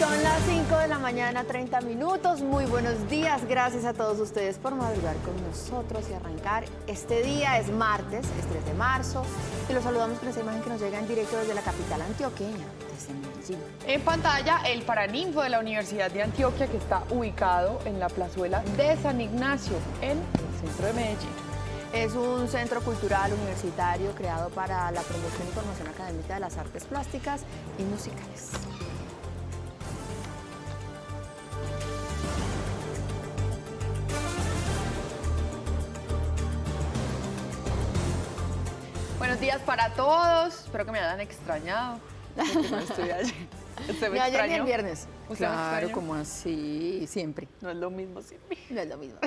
Son las 5 de la mañana, 30 minutos. Muy buenos días. Gracias a todos ustedes por madrugar con nosotros y arrancar. Este día es martes, es 3 de marzo. Y los saludamos con esta imagen que nos llega en directo desde la capital antioqueña, desde Medellín. En pantalla, el Paraninfo de la Universidad de Antioquia, que está ubicado en la plazuela de San Ignacio, en el centro de Medellín. Es un centro cultural universitario creado para la promoción y formación académica de las artes plásticas y musicales. Buenos días para todos. Espero que me hayan extrañado. Porque no estoy allí. ¿Usted me Ni ayer ni el extrañó? viernes. ¿Usted me Claro, extrañó? como así, siempre. No es lo mismo sin mí. No es lo mismo.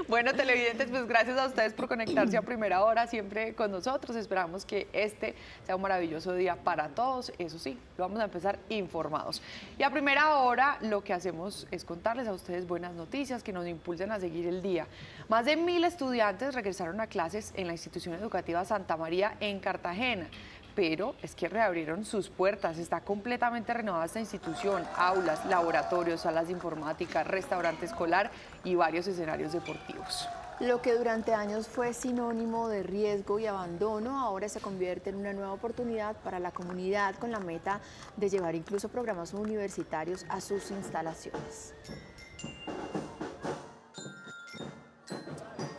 Bueno, televidentes, pues gracias a ustedes por conectarse a primera hora siempre con nosotros. Esperamos que este sea un maravilloso día para todos. Eso sí, lo vamos a empezar informados. Y a primera hora lo que hacemos es contarles a ustedes buenas noticias que nos impulsen a seguir el día. Más de 1000 estudiantes regresaron a clases en la institución educativa Santa María en Cartagena. Pero es que reabrieron sus puertas, está completamente renovada esta institución, aulas, laboratorios, salas de informática, restaurante escolar y varios escenarios deportivos. Lo que durante años fue sinónimo de riesgo y abandono, ahora se convierte en una nueva oportunidad para la comunidad con la meta de llevar incluso programas universitarios a sus instalaciones.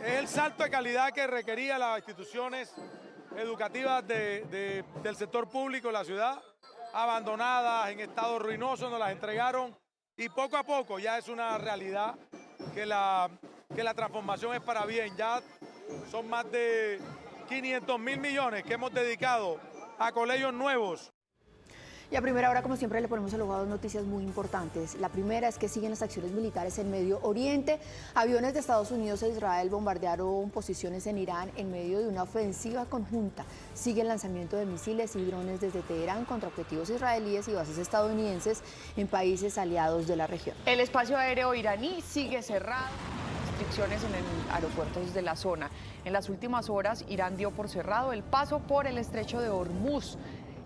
Es el salto de calidad que requería las instituciones educativas del sector público de la ciudad, abandonadas, en estado ruinoso, nos las entregaron y poco a poco ya es una realidad que la transformación es para bien. Ya son más de 500.000 millones que hemos dedicado a colegios nuevos. Y a primera hora, como siempre, le ponemos el ojo a dos noticias muy importantes. La primera es que siguen las acciones militares en Medio Oriente. Aviones de Estados Unidos e Israel bombardearon posiciones en Irán en medio de una ofensiva conjunta. Sigue el lanzamiento de misiles y drones desde Teherán contra objetivos israelíes y bases estadounidenses en países aliados de la región. El espacio aéreo iraní sigue cerrado. Restricciones en el aeropuerto de la zona. En las últimas horas, Irán dio por cerrado el paso por el estrecho de Hormuz.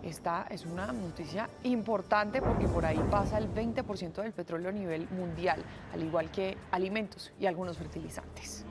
Esta es una noticia importante porque por ahí pasa el 20% del petróleo a nivel mundial, al igual que alimentos y algunos fertilizantes.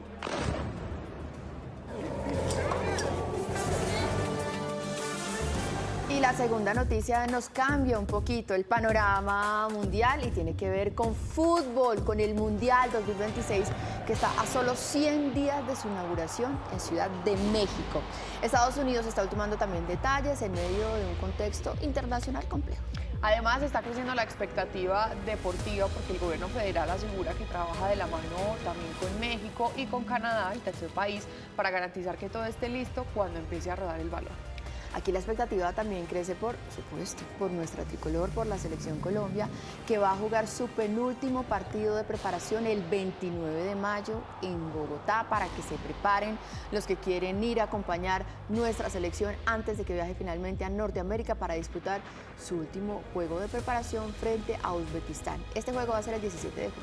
Y la segunda noticia nos cambia un poquito el panorama mundial y tiene que ver con fútbol, con el Mundial 2026, que está a solo 100 días de su inauguración en Ciudad de México. Estados Unidos está ultimando también detalles en medio de un contexto internacional complejo. Además, está creciendo la expectativa deportiva porque el gobierno federal asegura que trabaja de la mano también con México y con Canadá, el tercer país, para garantizar que todo esté listo cuando empiece a rodar el balón. Aquí la expectativa también crece, por supuesto, por nuestra tricolor, por la Selección Colombia, que va a jugar su penúltimo partido de preparación el 29 de mayo en Bogotá, para que se preparen los que quieren ir a acompañar nuestra selección antes de que viaje finalmente a Norteamérica para disputar su último juego de preparación frente a Uzbekistán. Este juego va a ser el 17 de junio.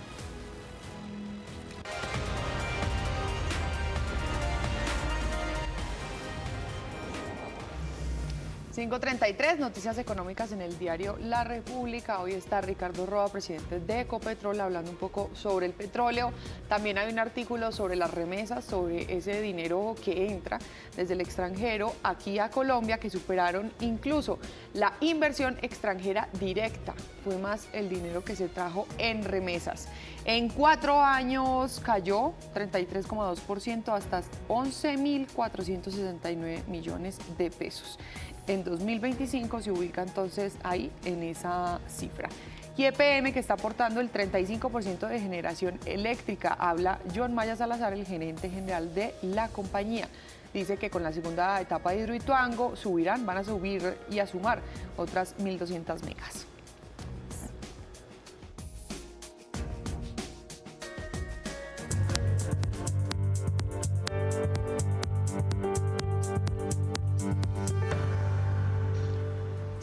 5:33, noticias económicas en el diario La República. Hoy está Ricardo Roa, presidente de Ecopetrol, hablando un poco sobre el petróleo. También hay un artículo sobre las remesas, sobre ese dinero que entra desde el extranjero aquí a Colombia, que superaron incluso la inversión extranjera directa. Fue más el dinero que se trajo en remesas. En 4 años cayó 33,2% hasta 11.469 millones de pesos. En 2025 se ubica entonces ahí en esa cifra. Y EPM, que está aportando el 35% de generación eléctrica, habla John Maya Salazar, el gerente general de la compañía. Dice que con la segunda etapa de Hidroituango van a subir y a sumar otras 1.200 megas.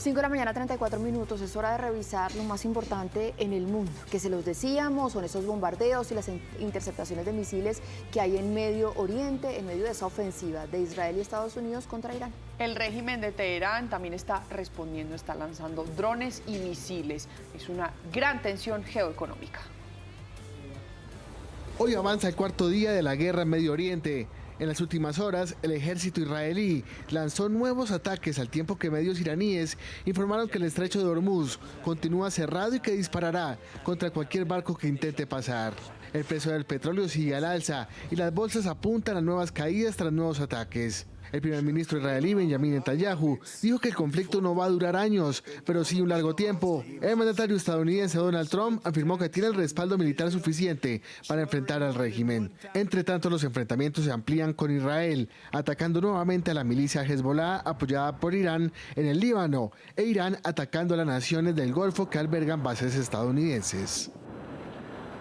5 de la mañana, 34 minutos. Es hora de revisar lo más importante en el mundo, que se los decíamos, son esos bombardeos y las interceptaciones de misiles que hay en Medio Oriente, en medio de esa ofensiva de Israel y Estados Unidos contra Irán. El régimen de Teherán también está respondiendo, está lanzando drones y misiles. Es una gran tensión geoeconómica. Hoy avanza el cuarto día de la guerra en Medio Oriente. En las últimas horas, el ejército israelí lanzó nuevos ataques al tiempo que medios iraníes informaron que el estrecho de Hormuz continúa cerrado y que disparará contra cualquier barco que intente pasar. El precio del petróleo sigue al alza y las bolsas apuntan a nuevas caídas tras nuevos ataques. El primer ministro israelí, Benjamin Netanyahu, dijo que el conflicto no va a durar años, pero sí un largo tiempo. El mandatario estadounidense Donald Trump afirmó que tiene el respaldo militar suficiente para enfrentar al régimen. Entre tanto, los enfrentamientos se amplían con Israel, atacando nuevamente a la milicia Hezbollah, apoyada por Irán, en el Líbano, e Irán atacando a las naciones del Golfo que albergan bases estadounidenses.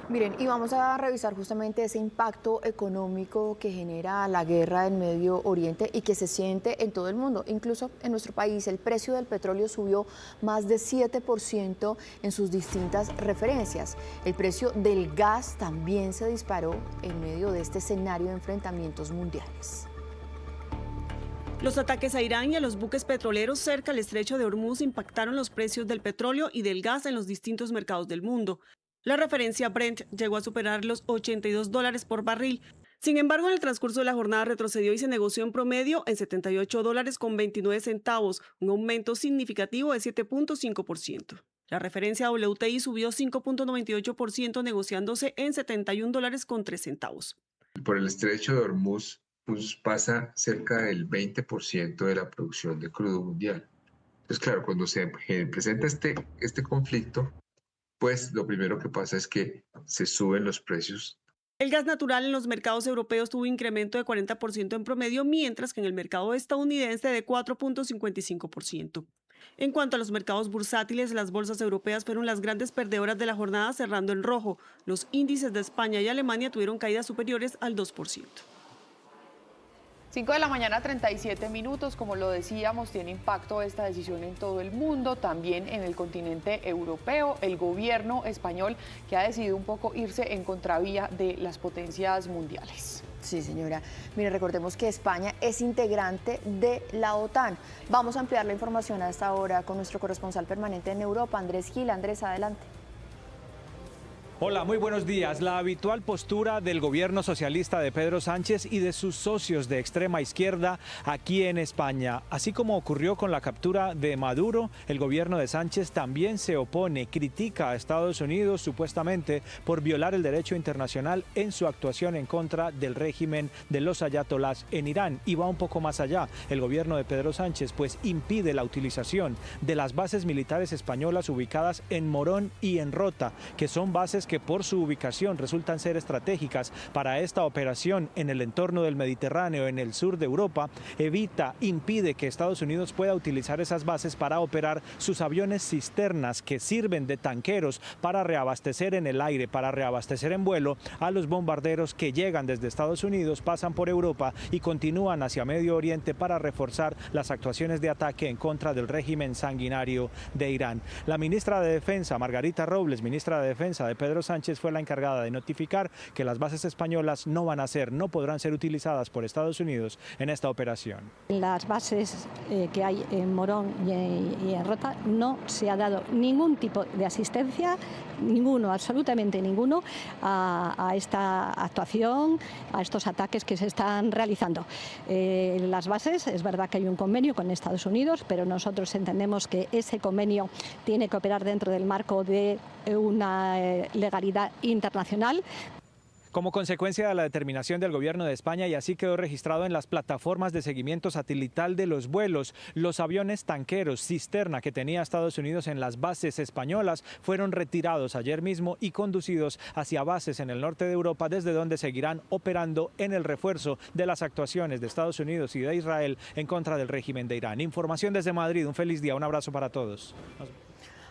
Miren, y vamos a revisar justamente ese impacto económico que genera la guerra en Medio Oriente y que se siente en todo el mundo, incluso en nuestro país. El precio del petróleo subió más de 7% en sus distintas referencias. El precio del gas también se disparó en medio de este escenario de enfrentamientos mundiales. Los ataques a Irán y a los buques petroleros cerca del estrecho de Hormuz impactaron los precios del petróleo y del gas en los distintos mercados del mundo. La referencia Brent llegó a superar los $82 por barril. Sin embargo, en el transcurso de la jornada retrocedió y se negoció en promedio en $78.29, un aumento significativo de 7.5%. La referencia WTI subió 5.98%, negociándose en $71.03. Por el estrecho de Hormuz pasa cerca del 20% de la producción de crudo mundial. Entonces, claro, cuando se presenta este conflicto, pues lo primero que pasa es que se suben los precios. El gas natural en los mercados europeos tuvo un incremento de 40% en promedio, mientras que en el mercado estadounidense de 4.55%. En cuanto a los mercados bursátiles, las bolsas europeas fueron las grandes perdedoras de la jornada, cerrando en rojo. Los índices de España y Alemania tuvieron caídas superiores al 2%. 5 de la mañana, 37 minutos. Como lo decíamos, tiene impacto esta decisión en todo el mundo, también en el continente europeo. El gobierno español que ha decidido un poco irse en contravía de las potencias mundiales. Sí, señora. Mire, recordemos que España es integrante de la OTAN. Vamos a ampliar la información a esta hora con nuestro corresponsal permanente en Europa, Andrés Gil. Andrés, adelante. Hola, muy buenos días. La habitual postura del gobierno socialista de Pedro Sánchez y de sus socios de extrema izquierda aquí en España. Así como ocurrió con la captura de Maduro, el gobierno de Sánchez también se opone, critica a Estados Unidos supuestamente por violar el derecho internacional en su actuación en contra del régimen de los ayatolás en Irán. Y va un poco más allá. El gobierno de Pedro Sánchez pues impide la utilización de las bases militares españolas ubicadas en Morón y en Rota, que son bases que por su ubicación resultan ser estratégicas para esta operación en el entorno del Mediterráneo, en el sur de Europa. Impide que Estados Unidos pueda utilizar esas bases para operar sus aviones cisternas que sirven de tanqueros para reabastecer en el aire, para reabastecer en vuelo a los bombarderos que llegan desde Estados Unidos, pasan por Europa y continúan hacia Medio Oriente para reforzar las actuaciones de ataque en contra del régimen sanguinario de Irán. La ministra de Defensa, Margarita Robles, ministra de Defensa de Pedro Sánchez, fue la encargada de notificar que las bases españolas no podrán ser utilizadas por Estados Unidos en esta operación. En las bases que hay en Morón y en Rota no se ha dado ningún tipo de asistencia, absolutamente ninguno, a esta actuación, a estos ataques que se están realizando. Las bases, es verdad que hay un convenio con Estados Unidos, pero nosotros entendemos que ese convenio tiene que operar dentro del marco de una legalidad internacional. Como consecuencia de la determinación del gobierno de España, y así quedó registrado en las plataformas de seguimiento satelital de los vuelos, los aviones tanqueros cisterna que tenía Estados Unidos en las bases españolas fueron retirados ayer mismo y conducidos hacia bases en el norte de Europa, desde donde seguirán operando en el refuerzo de las actuaciones de Estados Unidos y de Israel en contra del régimen de Irán. Información desde Madrid, un feliz día, un abrazo para todos.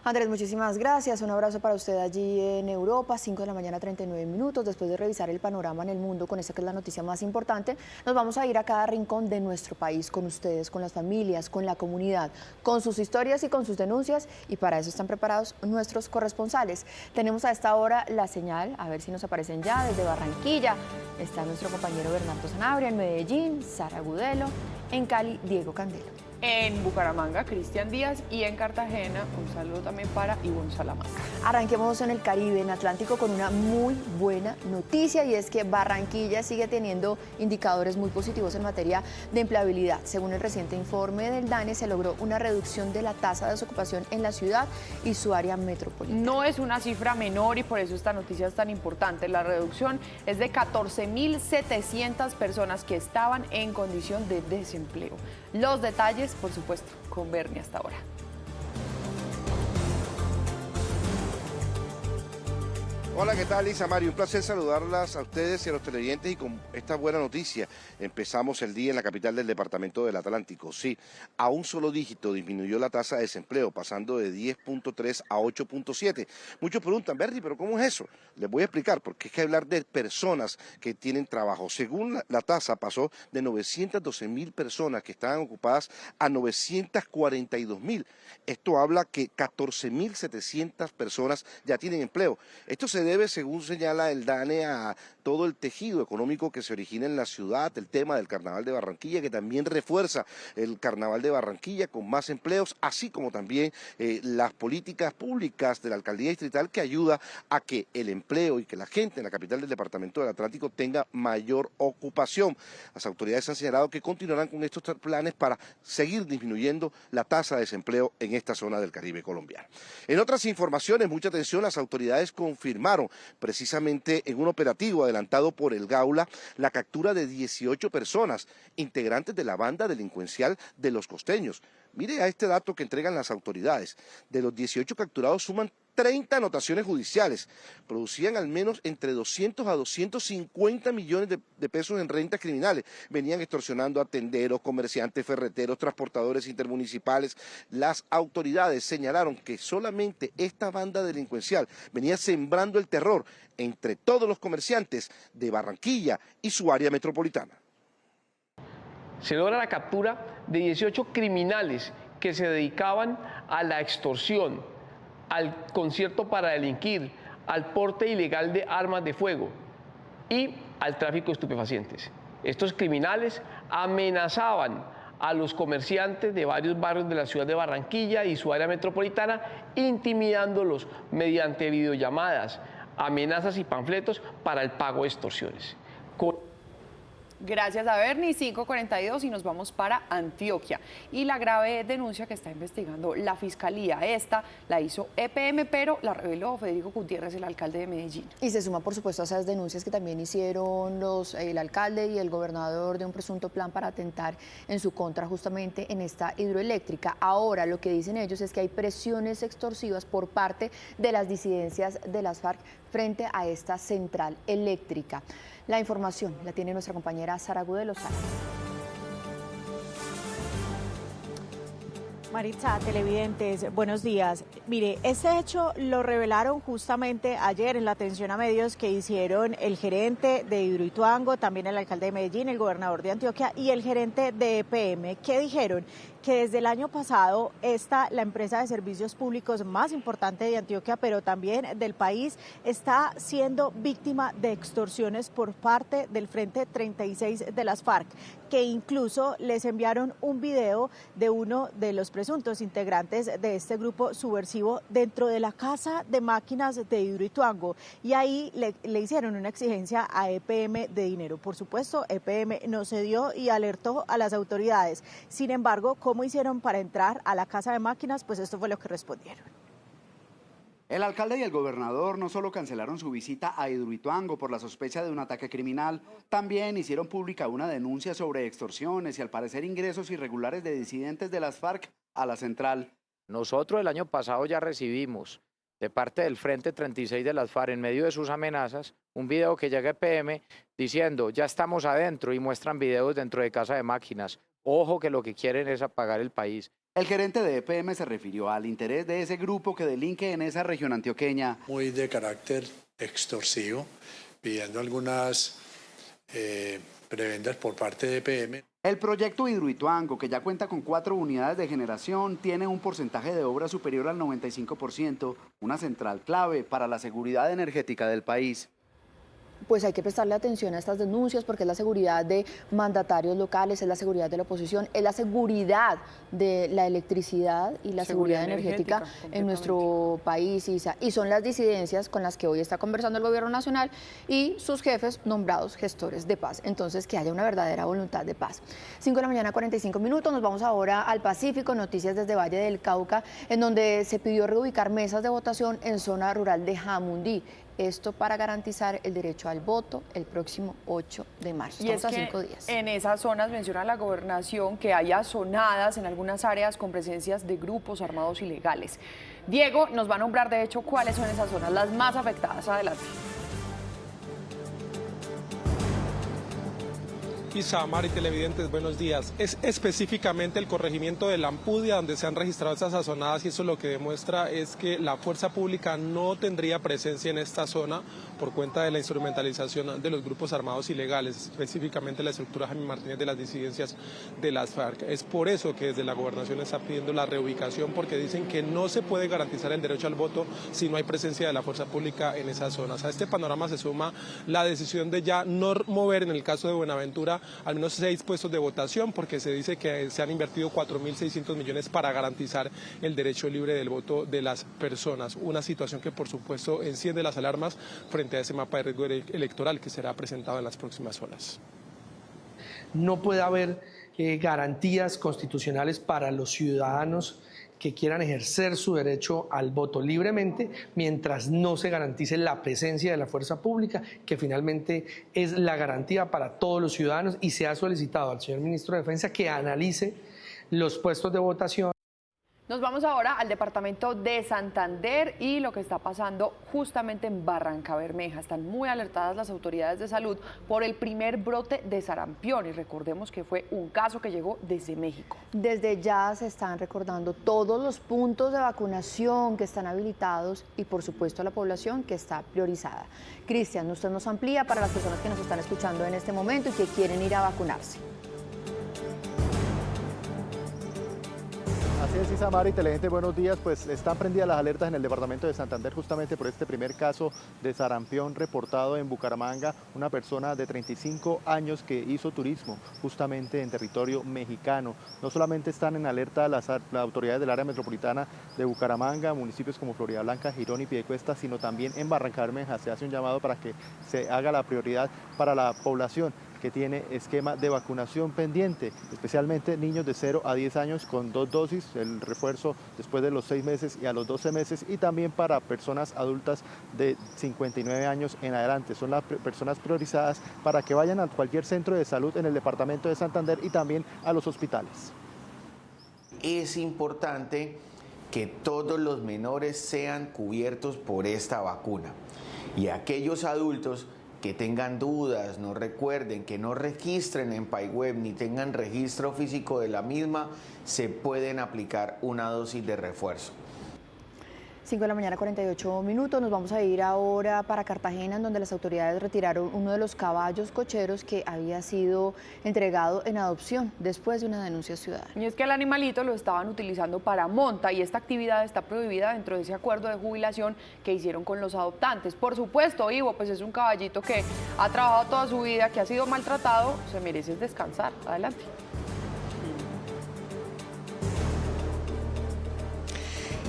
Andrés, muchísimas gracias. Un abrazo para usted allí en Europa, 5 de la mañana, 39 minutos. Después de revisar el panorama en el mundo con esta que es la noticia más importante, nos vamos a ir a cada rincón de nuestro país con ustedes, con las familias, con la comunidad, con sus historias y con sus denuncias. Y para eso están preparados nuestros corresponsales. Tenemos a esta hora la señal, a ver si nos aparecen ya, desde Barranquilla. Está nuestro compañero Bernardo Sanabria, en Medellín, Sara Gudelo, en Cali, Diego Candelo. En Bucaramanga, Cristian Díaz, y en Cartagena, un saludo también para Ivonne Salamanca. Arranquemos en el Caribe, en Atlántico, con una muy buena noticia, y es que Barranquilla sigue teniendo indicadores muy positivos en materia de empleabilidad. Según el reciente informe del DANE, se logró una reducción de la tasa de desocupación en la ciudad y su área metropolitana. No es una cifra menor y por eso esta noticia es tan importante. La reducción es de 14.700 personas que estaban en condición de desempleo. Los detalles, por supuesto, con Bernie hasta ahora. Hola, ¿qué tal, Lisa Mario? Un placer saludarlas a ustedes y a los televidentes, y con esta buena noticia empezamos el día en la capital del departamento del Atlántico. Sí, a un solo dígito disminuyó la tasa de desempleo, pasando de 10.3 a 8.7. Muchos preguntan, Bernie, ¿pero cómo es eso? Les voy a explicar, porque es que hablar de personas que tienen trabajo. Según la tasa, pasó de 912.000 personas que estaban ocupadas a 942.000. Esto habla que 14.700 personas ya tienen empleo. Esto se debe, según señala el DANE, a todo el tejido económico que se origina en la ciudad, el tema del Carnaval de Barranquilla, que también refuerza el Carnaval de Barranquilla con más empleos, así como también las políticas públicas de la Alcaldía Distrital, que ayuda a que el empleo y que la gente en la capital del departamento del Atlántico tenga mayor ocupación. Las autoridades han señalado que continuarán con estos planes para seguir disminuyendo la tasa de desempleo en esta zona del Caribe colombiano. En otras informaciones, mucha atención, las autoridades confirmaron precisamente en un operativo adelantado por el Gaula la captura de 18 personas, integrantes de la banda delincuencial de Los Costeños. Mire a este dato que entregan las autoridades. De los 18 capturados suman 30 anotaciones judiciales, producían al menos entre 200 a 250 millones de pesos en rentas criminales, venían extorsionando a tenderos, comerciantes, ferreteros, transportadores intermunicipales. Las autoridades señalaron que solamente esta banda delincuencial venía sembrando el terror entre todos los comerciantes de Barranquilla y su área metropolitana. Se logra la captura de 18 criminales que se dedicaban a la extorsión, al concierto para delinquir, al porte ilegal de armas de fuego y al tráfico de estupefacientes. Estos criminales amenazaban a los comerciantes de varios barrios de la ciudad de Barranquilla y su área metropolitana, intimidándolos mediante videollamadas, amenazas y panfletos para el pago de extorsiones. Gracias a Bernie, 5:42, y nos vamos para Antioquia. Y la grave denuncia que está investigando la Fiscalía, esta la hizo EPM, pero la reveló Federico Gutiérrez, el alcalde de Medellín. Y se suma, por supuesto, a esas denuncias que también hicieron el alcalde y el gobernador de un presunto plan para atentar en su contra justamente en esta hidroeléctrica. Ahora, lo que dicen ellos es que hay presiones extorsivas por parte de las disidencias de las FARC frente a esta central eléctrica. La información la tiene nuestra compañera Sara Gudelo. Maritza, televidentes, buenos días. Mire, este hecho lo revelaron justamente ayer en la atención a medios que hicieron el gerente de Hidroituango, también el alcalde de Medellín, el gobernador de Antioquia y el gerente de EPM. ¿Qué dijeron? Que desde el año pasado la empresa de servicios públicos más importante de Antioquia, pero también del país, está siendo víctima de extorsiones por parte del Frente 36 de las FARC, que incluso les enviaron un video de uno de los presuntos integrantes de este grupo subversivo dentro de la casa de máquinas de Hidroituango, y ahí le hicieron una exigencia a EPM de dinero. Por supuesto, EPM no cedió y alertó a las autoridades. Sin embargo, ¿cómo hicieron para entrar a la casa de máquinas? Pues esto fue lo que respondieron. El alcalde y el gobernador no solo cancelaron su visita a Hidroituango por la sospecha de un ataque criminal, también hicieron pública una denuncia sobre extorsiones y al parecer ingresos irregulares de disidentes de las FARC a la central. Nosotros el año pasado ya recibimos de parte del Frente 36 de las FARC, en medio de sus amenazas, un video que llega a EPM diciendo ya estamos adentro, y muestran videos dentro de casa de máquinas. Ojo, que lo que quieren es apagar el país. El gerente de EPM se refirió al interés de ese grupo que delinque en esa región antioqueña. Muy de carácter extorsivo, pidiendo algunas prebendas por parte de EPM. El proyecto Hidroituango, que ya cuenta con 4 unidades de generación, tiene un porcentaje de obra superior al 95%, una central clave para la seguridad energética del país. Pues hay que prestarle atención a estas denuncias porque es la seguridad de mandatarios locales, es la seguridad de la oposición, es la seguridad de la electricidad y la seguridad energética en nuestro país, Isa. Y son las disidencias con las que hoy está conversando el gobierno nacional y sus jefes nombrados gestores de paz. Entonces, que haya una verdadera voluntad de paz. 5 de la mañana, 45 minutos. Nos vamos ahora al Pacífico, noticias desde Valle del Cauca, en donde se pidió reubicar mesas de votación en zona rural de Jamundí. Esto para garantizar el derecho al voto el próximo 8 de marzo. Estamos a 5 días. En esas zonas menciona la gobernación que hay azonadas en algunas áreas con presencias de grupos armados ilegales. Diego nos va a nombrar de hecho cuáles son esas zonas las más afectadas. Adelante. Isamar y televidentes, buenos días. Es específicamente el corregimiento de Lampudia donde se han registrado estas azonadas y eso lo que demuestra es que la fuerza pública no tendría presencia en esta zona por cuenta de la instrumentalización de los grupos armados ilegales, específicamente la estructura Jaime Martínez de las disidencias de las FARC. Es por eso que desde la gobernación está pidiendo la reubicación porque dicen que no se puede garantizar el derecho al voto si no hay presencia de la fuerza pública en esas zonas. A este panorama se suma la decisión de ya no mover en el caso de Buenaventura al menos 6 puestos de votación porque se dice que se han invertido 4.600 millones para garantizar el derecho libre del voto de las personas. Una situación que por supuesto enciende las alarmas frente a ese mapa de riesgo electoral que será presentado en las próximas horas. No puede haber garantías constitucionales para los ciudadanos que quieran ejercer su derecho al voto libremente mientras no se garantice la presencia de la fuerza pública, que finalmente es la garantía para todos los ciudadanos, y se ha solicitado al señor ministro de Defensa que analice los puestos de votación. Nos vamos ahora al departamento de Santander y lo que está pasando justamente en Barrancabermeja. Están muy alertadas las autoridades de salud por el primer brote de sarampión y recordemos que fue un caso que llegó desde México. Desde ya se están recordando todos los puntos de vacunación que están habilitados y por supuesto la población que está priorizada. Cristian, usted nos amplía para las personas que nos están escuchando en este momento y que quieren ir a vacunarse. Así es, Isamar y televidentes, buenos días. Pues están prendidas las alertas en el departamento de Santander justamente por este primer caso de sarampión reportado en Bucaramanga. Una persona de 35 años que hizo turismo justamente en territorio mexicano. No solamente están en alerta las autoridades del área metropolitana de Bucaramanga, municipios como Floridablanca, Girón y Piedecuesta, sino también en Barrancabermeja. Se hace un llamado para que se haga la prioridad para la población que tiene esquema de vacunación pendiente, especialmente niños de 0 a 10 años con 2 dosis, el refuerzo después de los 6 meses y a los 12 meses, y también para personas adultas de 59 años en adelante. Son las personas priorizadas para que vayan a cualquier centro de salud en el departamento de Santander y también a los hospitales. Es importante que todos los menores sean cubiertos por esta vacuna y aquellos adultos que tengan dudas, no recuerden, que no registren en PayWeb ni tengan registro físico de la misma, se pueden aplicar una dosis de refuerzo. 5 de la mañana, 48 minutos. Nos vamos a ir ahora para Cartagena, en donde las autoridades retiraron uno de los caballos cocheros que había sido entregado en adopción después de una denuncia ciudadana. Y es que el animalito lo estaban utilizando para monta y esta actividad está prohibida dentro de ese acuerdo de jubilación que hicieron con los adoptantes. Por supuesto, Ivo, pues es un caballito que ha trabajado toda su vida, que ha sido maltratado, se merece descansar. Adelante.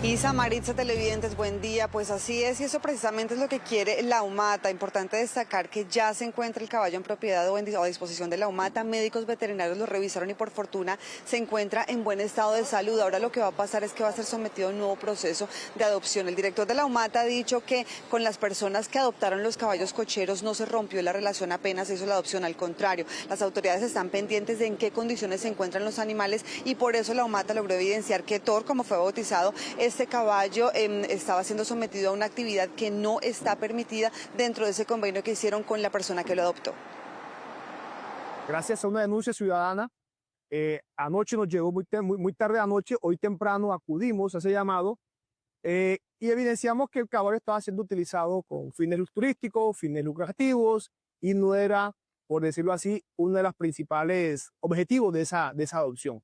Isa, Maritza, televidentes, buen día. Pues así es, y eso precisamente es lo que quiere la UMATA. Importante destacar que ya se encuentra el caballo en propiedad o a disposición de la UMATA. Médicos veterinarios lo revisaron y por fortuna se encuentra en buen estado de salud. Ahora lo que va a pasar es que va a ser sometido a un nuevo proceso de adopción. El director de la UMATA ha dicho que con las personas que adoptaron los caballos cocheros no se rompió la relación apenas se hizo la adopción, al contrario. Las autoridades están pendientes de en qué condiciones se encuentran los animales y por eso la UMATA logró evidenciar que Thor, como fue bautizado, este caballo estaba siendo sometido a una actividad que no está permitida dentro de ese convenio que hicieron con la persona que lo adoptó. Gracias a una denuncia ciudadana Anoche nos llegó muy tarde anoche, hoy temprano acudimos a ese llamado y evidenciamos que el caballo estaba siendo utilizado con fines turísticos, fines lucrativos y no era, por decirlo así, uno de los principales objetivos de esa adopción.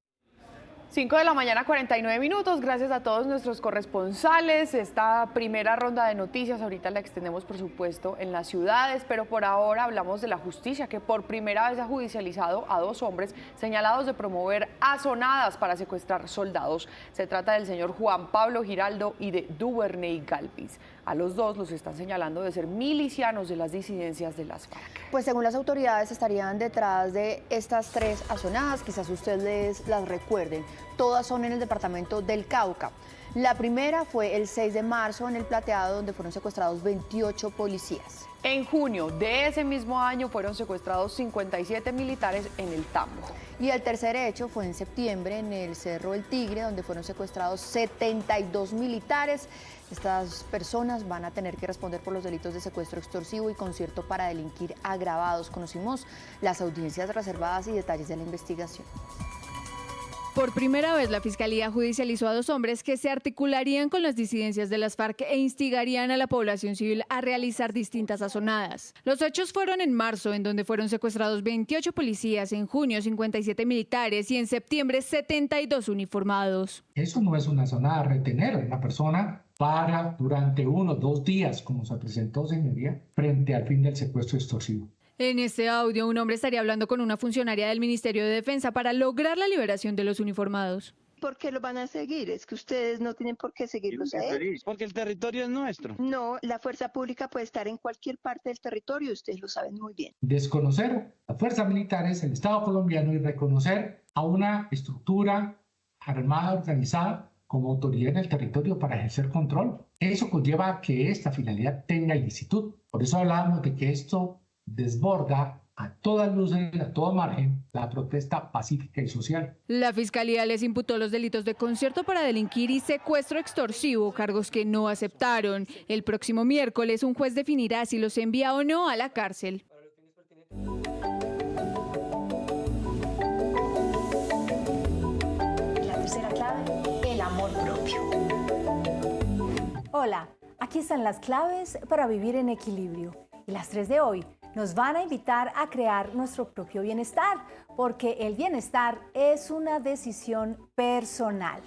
5 de la mañana, 49 minutos. Gracias a todos nuestros corresponsales. Esta primera ronda de noticias ahorita la extendemos, por supuesto, en las ciudades, pero por ahora hablamos de la justicia, que por primera vez ha judicializado a 2 hombres señalados de promover azonadas para secuestrar soldados. Se trata del señor Juan Pablo Giraldo y de Duvernay Galvis. A los 2 los están señalando de ser milicianos de las disidencias de las FARC. Pues según las autoridades estarían detrás de estas 3 azonadas, quizás ustedes las recuerden. Todas son en el departamento del Cauca. La primera fue el 6 de marzo en el Plateado, donde fueron secuestrados 28 policías. En junio de ese mismo año fueron secuestrados 57 militares en el Tambo. Y el tercer hecho fue en septiembre en el Cerro El Tigre, donde fueron secuestrados 72 militares. Estas personas van a tener que responder por los delitos de secuestro extorsivo y concierto para delinquir agravados. Conocimos las audiencias reservadas y detalles de la investigación. Por primera vez, la Fiscalía judicializó a 2 hombres que se articularían con las disidencias de las FARC e instigarían a la población civil a realizar distintas azonadas. Los hechos fueron en marzo, en donde fueron secuestrados 28 policías, en junio 57 militares y en septiembre 72 uniformados. Eso no es una azonada, retener a una persona para durante 1 o 2 días, como se presentó, señoría, frente al fin del secuestro extorsivo. En este audio, un hombre estaría hablando con una funcionaria del Ministerio de Defensa para lograr la liberación de los uniformados. ¿Por qué lo van a seguir? Es que ustedes no tienen por qué seguirlos a ellos. Porque el territorio es nuestro. No, la fuerza pública puede estar en cualquier parte del territorio, ustedes lo saben muy bien. Desconocer las fuerzas militares, el Estado colombiano y reconocer a una estructura armada organizada como autoridad en el territorio para ejercer control. Eso conlleva a que esta finalidad tenga ilicitud. Por eso hablábamos de que esto desborda a todas luces, a todo margen, la protesta pacífica y social. La Fiscalía les imputó los delitos de concierto para delinquir y secuestro extorsivo, cargos que no aceptaron. El próximo miércoles un juez definirá si los envía o no a la cárcel. La tercera clave, el amor propio. Hola, aquí están las claves para vivir en equilibrio. Y las 3 de hoy nos van a invitar a crear nuestro propio bienestar, porque el bienestar es una decisión personal.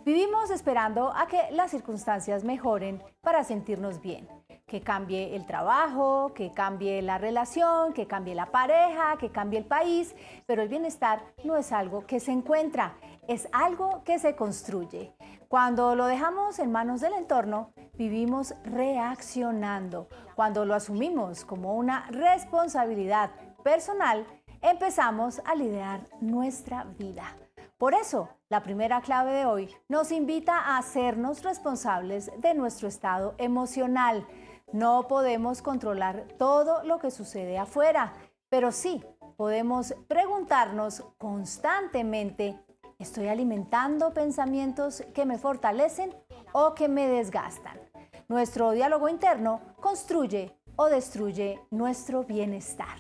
Vivimos esperando a que las circunstancias mejoren para sentirnos bien. Que cambie el trabajo, que cambie la relación, que cambie la pareja, que cambie el país, pero el bienestar no es algo que se encuentra, es algo que se construye. Cuando lo dejamos en manos del entorno, vivimos reaccionando. Cuando lo asumimos como una responsabilidad personal, empezamos a liderar nuestra vida. Por eso, la primera clave de hoy nos invita a hacernos responsables de nuestro estado emocional. No podemos controlar todo lo que sucede afuera, pero sí podemos preguntarnos constantemente: ¿estoy alimentando pensamientos que me fortalecen o que me desgastan? Nuestro diálogo interno construye o destruye nuestro bienestar.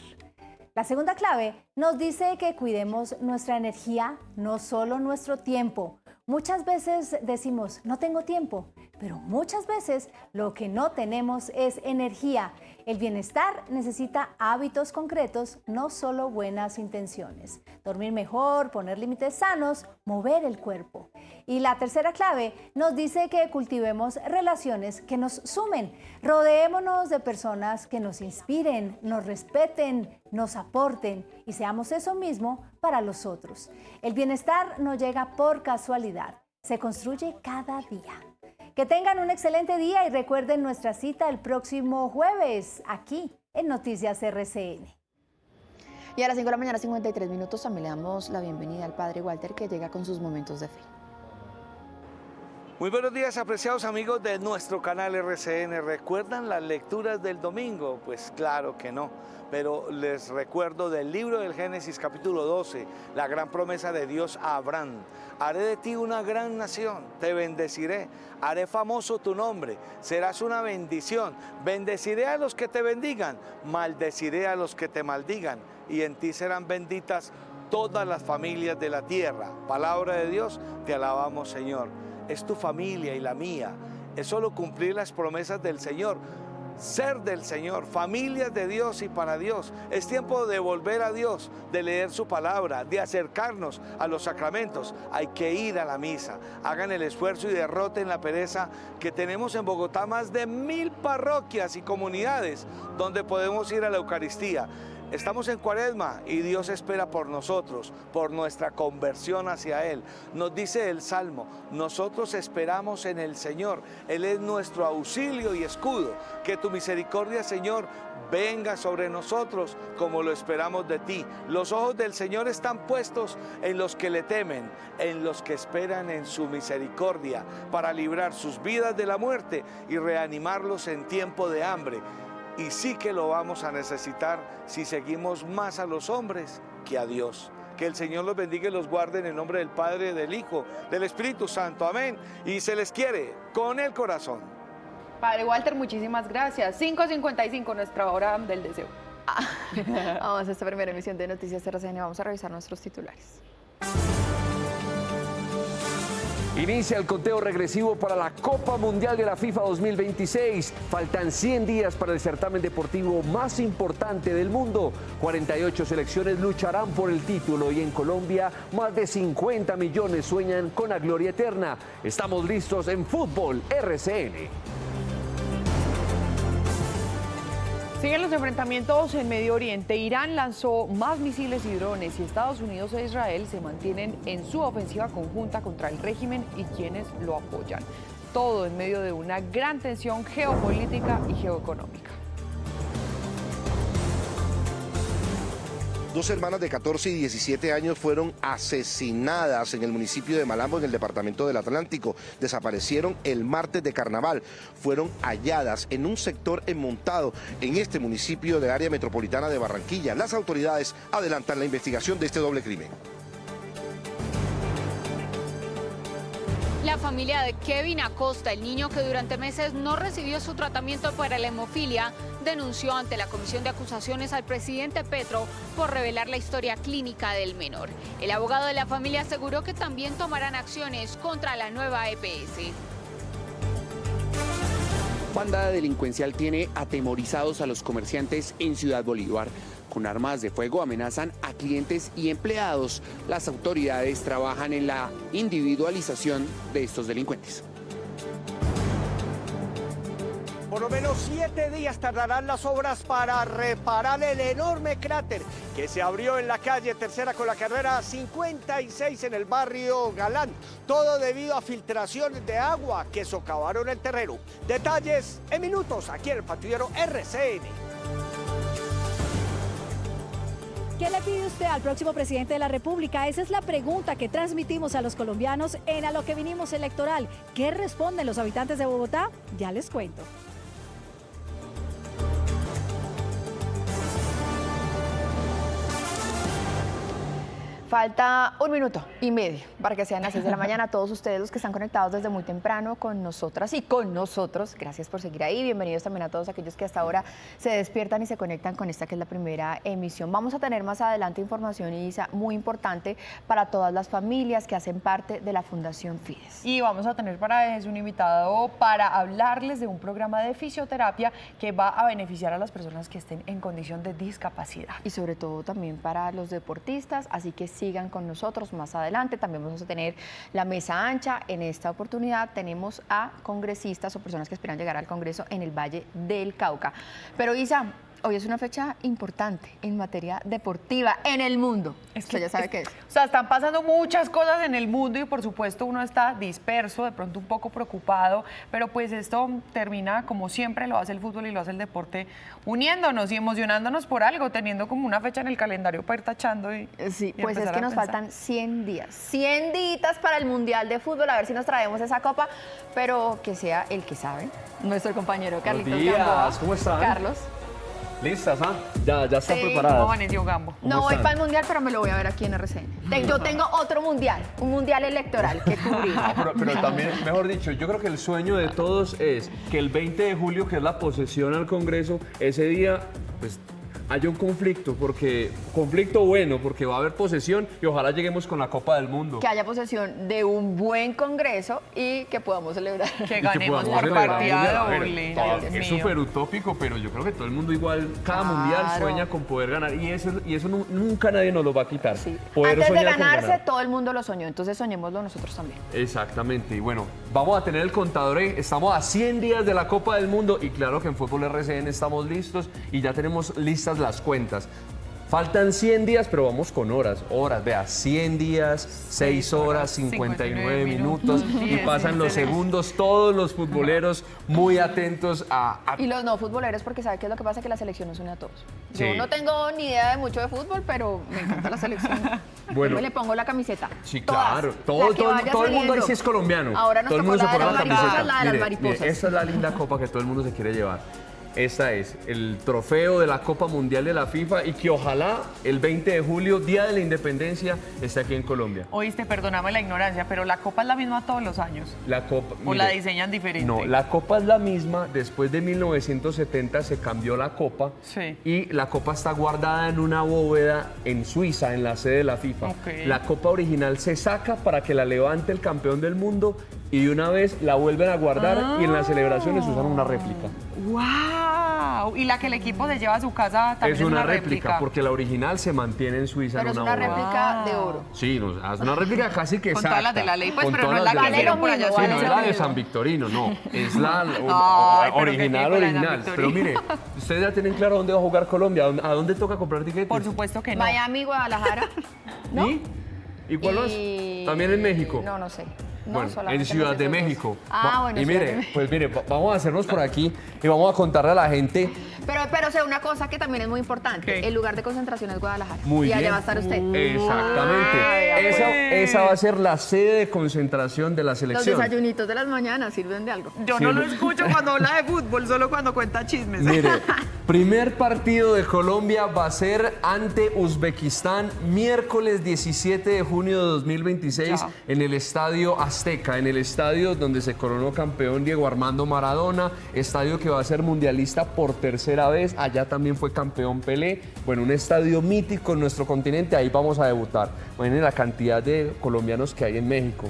La segunda clave nos dice que cuidemos nuestra energía, no solo nuestro tiempo. Muchas veces decimos, no tengo tiempo, pero muchas veces lo que no tenemos es energía. El bienestar necesita hábitos concretos, no solo buenas intenciones. Dormir mejor, poner límites sanos, mover el cuerpo. Y la tercera clave nos dice que cultivemos relaciones que nos sumen. Rodeémonos de personas que nos inspiren, nos respeten, nos aporten y seamos eso mismo para los otros. El bienestar no llega por casualidad, se construye cada día. Que tengan un excelente día y recuerden nuestra cita el próximo jueves aquí en Noticias RCN. Y a las 5 de la mañana, 53 minutos, también le damos la bienvenida al padre Walter, que llega con sus momentos de fe. Muy buenos días, apreciados amigos de nuestro canal RCN. ¿Recuerdan las lecturas del domingo? Pues claro que no, pero les recuerdo del libro del Génesis capítulo 12, la gran promesa de Dios a Abraham. Haré de ti una gran nación, te bendeciré, haré famoso tu nombre, serás una bendición. Bendeciré a los que te bendigan, maldeciré a los que te maldigan, y en ti serán benditas todas las familias de la tierra. Palabra de Dios, te alabamos, Señor. Es tu familia y la mía. Es solo cumplir las promesas del Señor. Ser del Señor, familias de Dios y para Dios. Es tiempo de volver a Dios, de leer su palabra, de acercarnos a los sacramentos. Hay que ir a la misa. Hagan el esfuerzo y derroten la pereza, que tenemos en Bogotá más de 1000 parroquias y comunidades donde podemos ir a la Eucaristía. Estamos en Cuaresma y Dios espera por nosotros, por nuestra conversión hacia Él. Nos dice el Salmo, nosotros esperamos en el Señor. Él es nuestro auxilio y escudo. Que tu misericordia, Señor, venga sobre nosotros como lo esperamos de ti. Los ojos del Señor están puestos en los que le temen, en los que esperan en su misericordia, para librar sus vidas de la muerte y reanimarlos en tiempo de hambre. Y sí que lo vamos a necesitar si seguimos más a los hombres que a Dios. Que el Señor los bendiga y los guarde en el nombre del Padre, del Hijo, del Espíritu Santo. Amén. Y se les quiere con el corazón. Padre Walter, muchísimas gracias. 5:55, nuestra hora del deseo. Vamos a esta primera emisión de Noticias RCN. Vamos a revisar nuestros titulares. Inicia el conteo regresivo para la Copa Mundial de la FIFA 2026. Faltan 100 días para el certamen deportivo más importante del mundo. 48 selecciones lucharán por el título y en Colombia más de 50 millones sueñan con la gloria eterna. Estamos listos en Fútbol RCN. Siguen los enfrentamientos en Medio Oriente. Irán lanzó más misiles y drones y Estados Unidos e Israel se mantienen en su ofensiva conjunta contra el régimen y quienes lo apoyan. Todo en medio de una gran tensión geopolítica y geoeconómica. Dos hermanas de 14 y 17 años fueron asesinadas en el municipio de Malambo, en el departamento del Atlántico. Desaparecieron el martes de carnaval. Fueron halladas en un sector enmontado en este municipio de área metropolitana de Barranquilla. Las autoridades adelantan la investigación de este doble crimen. La familia de Kevin Acosta, el niño que durante meses no recibió su tratamiento para la hemofilia, denunció ante la Comisión de Acusaciones al presidente Petro por revelar la historia clínica del menor. El abogado de la familia aseguró que también tomarán acciones contra la nueva EPS. Banda delincuencial tiene atemorizados a los comerciantes en Ciudad Bolívar. Con armas de fuego amenazan a clientes y empleados. Las autoridades trabajan en la individualización de estos delincuentes. Por lo menos 7 días tardarán las obras para reparar el enorme cráter que se abrió en la calle Tercera con la carrera 56 en el barrio Galán. Todo debido a filtraciones de agua que socavaron el terreno. Detalles en minutos aquí en el patrullero RCN. ¿Qué le pide usted al próximo presidente de la República? Esa es la pregunta que transmitimos a los colombianos en A lo que vinimos electoral. ¿Qué responden los habitantes de Bogotá? Ya les cuento. Falta 1 minuto y medio para que sean las 6 de la mañana. Todos ustedes los que están conectados desde muy temprano con nosotras y con nosotros, gracias por seguir ahí. Bienvenidos también a todos aquellos que hasta ahora se despiertan y se conectan con esta que es la primera emisión. Vamos a tener más adelante información, Isa, muy importante para todas las familias que hacen parte de la Fundación Fides. Y vamos a tener para eso un invitado para hablarles de un programa de fisioterapia que va a beneficiar a las personas que estén en condición de discapacidad. Y sobre todo también para los deportistas, así que sigan con nosotros más adelante. También vamos a tener la mesa ancha. En esta oportunidad tenemos a congresistas o personas que esperan llegar al Congreso en el Valle del Cauca. Pero Isa, hoy es una fecha importante en materia deportiva en el mundo. Usted ya sabe qué es. O sea, están pasando muchas cosas en el mundo y por supuesto uno está disperso, de pronto un poco preocupado, pero pues esto termina como siempre lo hace el fútbol y lo hace el deporte, uniéndonos y emocionándonos por algo, teniendo como una fecha en el calendario para ir tachando y sí, y pues es que nos faltan 100 días, 100 días para el Mundial de Fútbol, a ver si nos traemos esa copa, pero que sea el que sabe, nuestro compañero Carlitos Gamboa. ¿Cómo están? Carlos. ¿Listas, ah? Ya están preparadas. ¿Cómo amaneció Gambo? No voy para el Mundial, pero me lo voy a ver aquí en RCN. Yo tengo otro Mundial, un Mundial electoral que cubrir. Pero también, mejor dicho, yo creo que el sueño de todos es que el 20 de julio, que es la posesión al Congreso, ese día, pues haya un conflicto, conflicto bueno, porque va a haber posesión y ojalá lleguemos con la Copa del Mundo. Que haya posesión de un buen congreso y que podamos celebrar. Que ganemos por partida doble. Es súper utópico, pero yo creo que todo el mundo igual, cada mundial sueña con poder ganar y eso nunca nadie nos lo va a quitar. Sí. Poder Antes de soñar con ganarse, ganar. todo el mundo lo soñó, entonces soñémoslo nosotros también. Exactamente, y bueno, vamos a tener el contador, estamos a 100 días de la Copa del Mundo y claro que en Fútbol RCN estamos listos y ya tenemos listas las cuentas. Faltan 100 días, pero vamos con horas, vea, 100 días, 6 horas, 59 minutos y pasan los segundos, todos los futboleros muy atentos Y los no futboleros, porque ¿sabe qué es lo que pasa? Que la selección nos une a todos. Sí. Yo no tengo ni idea de mucho de fútbol, pero me encanta la selección. Bueno. Yo me le pongo la camiseta. Sí, Todas. claro. La Todo que vaya el mundo ahí saliendo. sí es colombiano. Ahora nos todo el tocó mundo la se de pone las la camiseta. mariposas, la de las Mire, mariposas. esta es la linda copa que todo el mundo se quiere llevar. Esta es el trofeo de la Copa Mundial de la FIFA y que ojalá el 20 de julio, Día de la Independencia, esté aquí en Colombia. Oíste, perdóname la ignorancia, pero la copa es la misma todos los años. La copa, ¿O la diseñan diferente? No, la copa es la misma. Después de 1970 se cambió la copa y la copa está guardada en una bóveda en Suiza, en la sede de la FIFA. Okay. La copa original se saca para que la levante el campeón del mundo y de una vez la vuelven a guardar y en las celebraciones usan una réplica. ¡Wow! Y la que el equipo se lleva a su casa también Es una réplica porque la original se mantiene en Suiza. Pero en es una una bóveda. réplica de oro. Sí, es una réplica casi que Con exacta. todas las de la ley, pues, Con pero no todas es las la de que ley. hicieron por allá. Sí, no es la de mismo. San Victorino, no. Es la Ay, pero qué original, rico la de San original. Pero Victorino. mire, ustedes ya tienen claro dónde va a jugar Colombia, a dónde toca comprar tiquetes. Por supuesto que no. Miami, Guadalajara. ¿No? ¿Y cuál más? También en México. No sé. No, Bueno, solamente en Ciudad los de esos dos. México. Bueno, y Ciudad de mire, México. pues mire, vamos a hacernos por aquí y vamos a contarle a la gente. Pero sé una cosa que también es muy importante. El lugar de concentración es Guadalajara. Muy y bien. allá va a estar usted. Exactamente. Esa va a ser la sede de concentración de la Los selección. desayunitos de las mañanas sirven de algo. Yo no lo escucho cuando habla de fútbol, solo cuando cuenta chismes. Mire, primer partido de Colombia va a ser ante Uzbekistán miércoles 17 de junio de 2026 en el Estadio Azteca, en el estadio donde se coronó campeón Diego Armando Maradona, estadio que va a ser mundialista por tercera vez, allá también fue campeón Pelé, bueno, un estadio mítico en nuestro continente, ahí vamos a debutar. Bueno, la cantidad de colombianos que hay en México,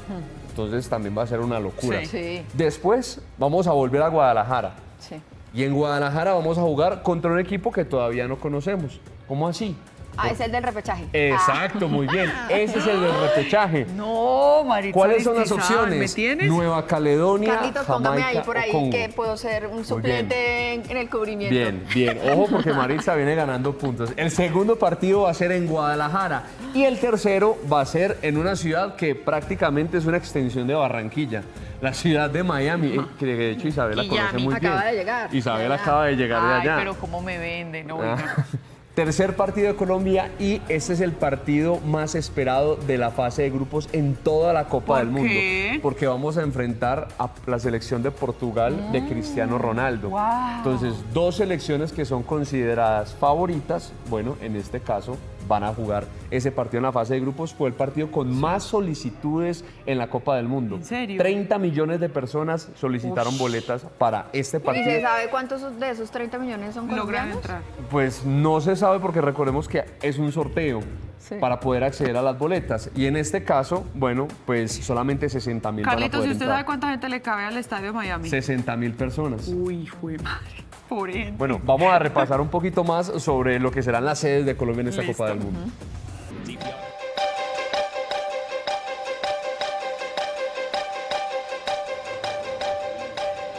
entonces también va a ser una locura. Sí. Después vamos a volver a Guadalajara. Sí. Y en Guadalajara vamos a jugar contra un equipo que todavía no conocemos. ¿Cómo así? Es el del repechaje. Exacto, muy bien. Ese es el del repechaje. No, Maritza. ¿Cuáles son las Aristizábal, opciones? ¿Me tienes? Nueva Caledonia, Carlitos, póngame Jamaica ahí por o ahí Congo. que puedo ser un suplente en el cubrimiento. Bien. Ojo porque Maritza viene ganando puntos. El segundo partido va a ser en Guadalajara y el tercero va a ser en una ciudad que prácticamente es una extensión de Barranquilla. La ciudad de Miami, que de hecho Isabela conoce muy bien. Acaba de llegar. Isabela acaba de llegar de allá. Pero cómo me venden, ¿no? Tercer partido de Colombia y este es el partido más esperado de la fase de grupos en toda la Copa del Mundo. qué? Porque vamos a enfrentar a la selección de Portugal de Cristiano Ronaldo. Wow. Entonces, dos selecciones que son consideradas favoritas, bueno, en este caso van a jugar ese partido en la fase de grupos. Fue el partido con más solicitudes en la Copa del Mundo. ¿En serio? 30 millones de personas solicitaron boletas para este ¿Y partido. se sabe cuántos de esos 30 millones son Logran colombianos? entrar. Pues no se sabe porque recordemos que es un sorteo para poder acceder a las boletas. Y en este caso, bueno, pues solamente 60.000 van a Carlitos, poder ¿y usted entrar. sabe cuánta gente le cabe al estadio de Miami? 60.000 personas. Uy, fue madre. Pobre gente. Bueno, vamos a repasar un poquito más sobre lo que serán las sedes de Colombia en esta Listo. Copa del Mundo.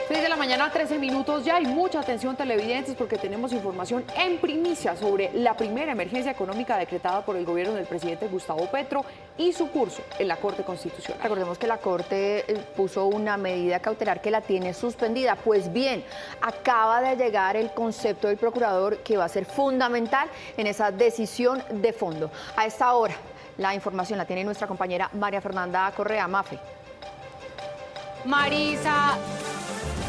6 de la mañana, 13 minutos ya. Hay mucha atención, televidentes, porque tenemos información en primicia sobre la primera emergencia económica decretada por el gobierno del presidente Gustavo Petro y su curso en la Corte Constitucional. Recordemos que la Corte puso una medida cautelar que la tiene suspendida. Pues bien, acaba de llegar el concepto del procurador que va a ser fundamental en esa decisión de fondo. A esta hora, la información la tiene nuestra compañera María Fernanda Correa. Mafe. Marisa,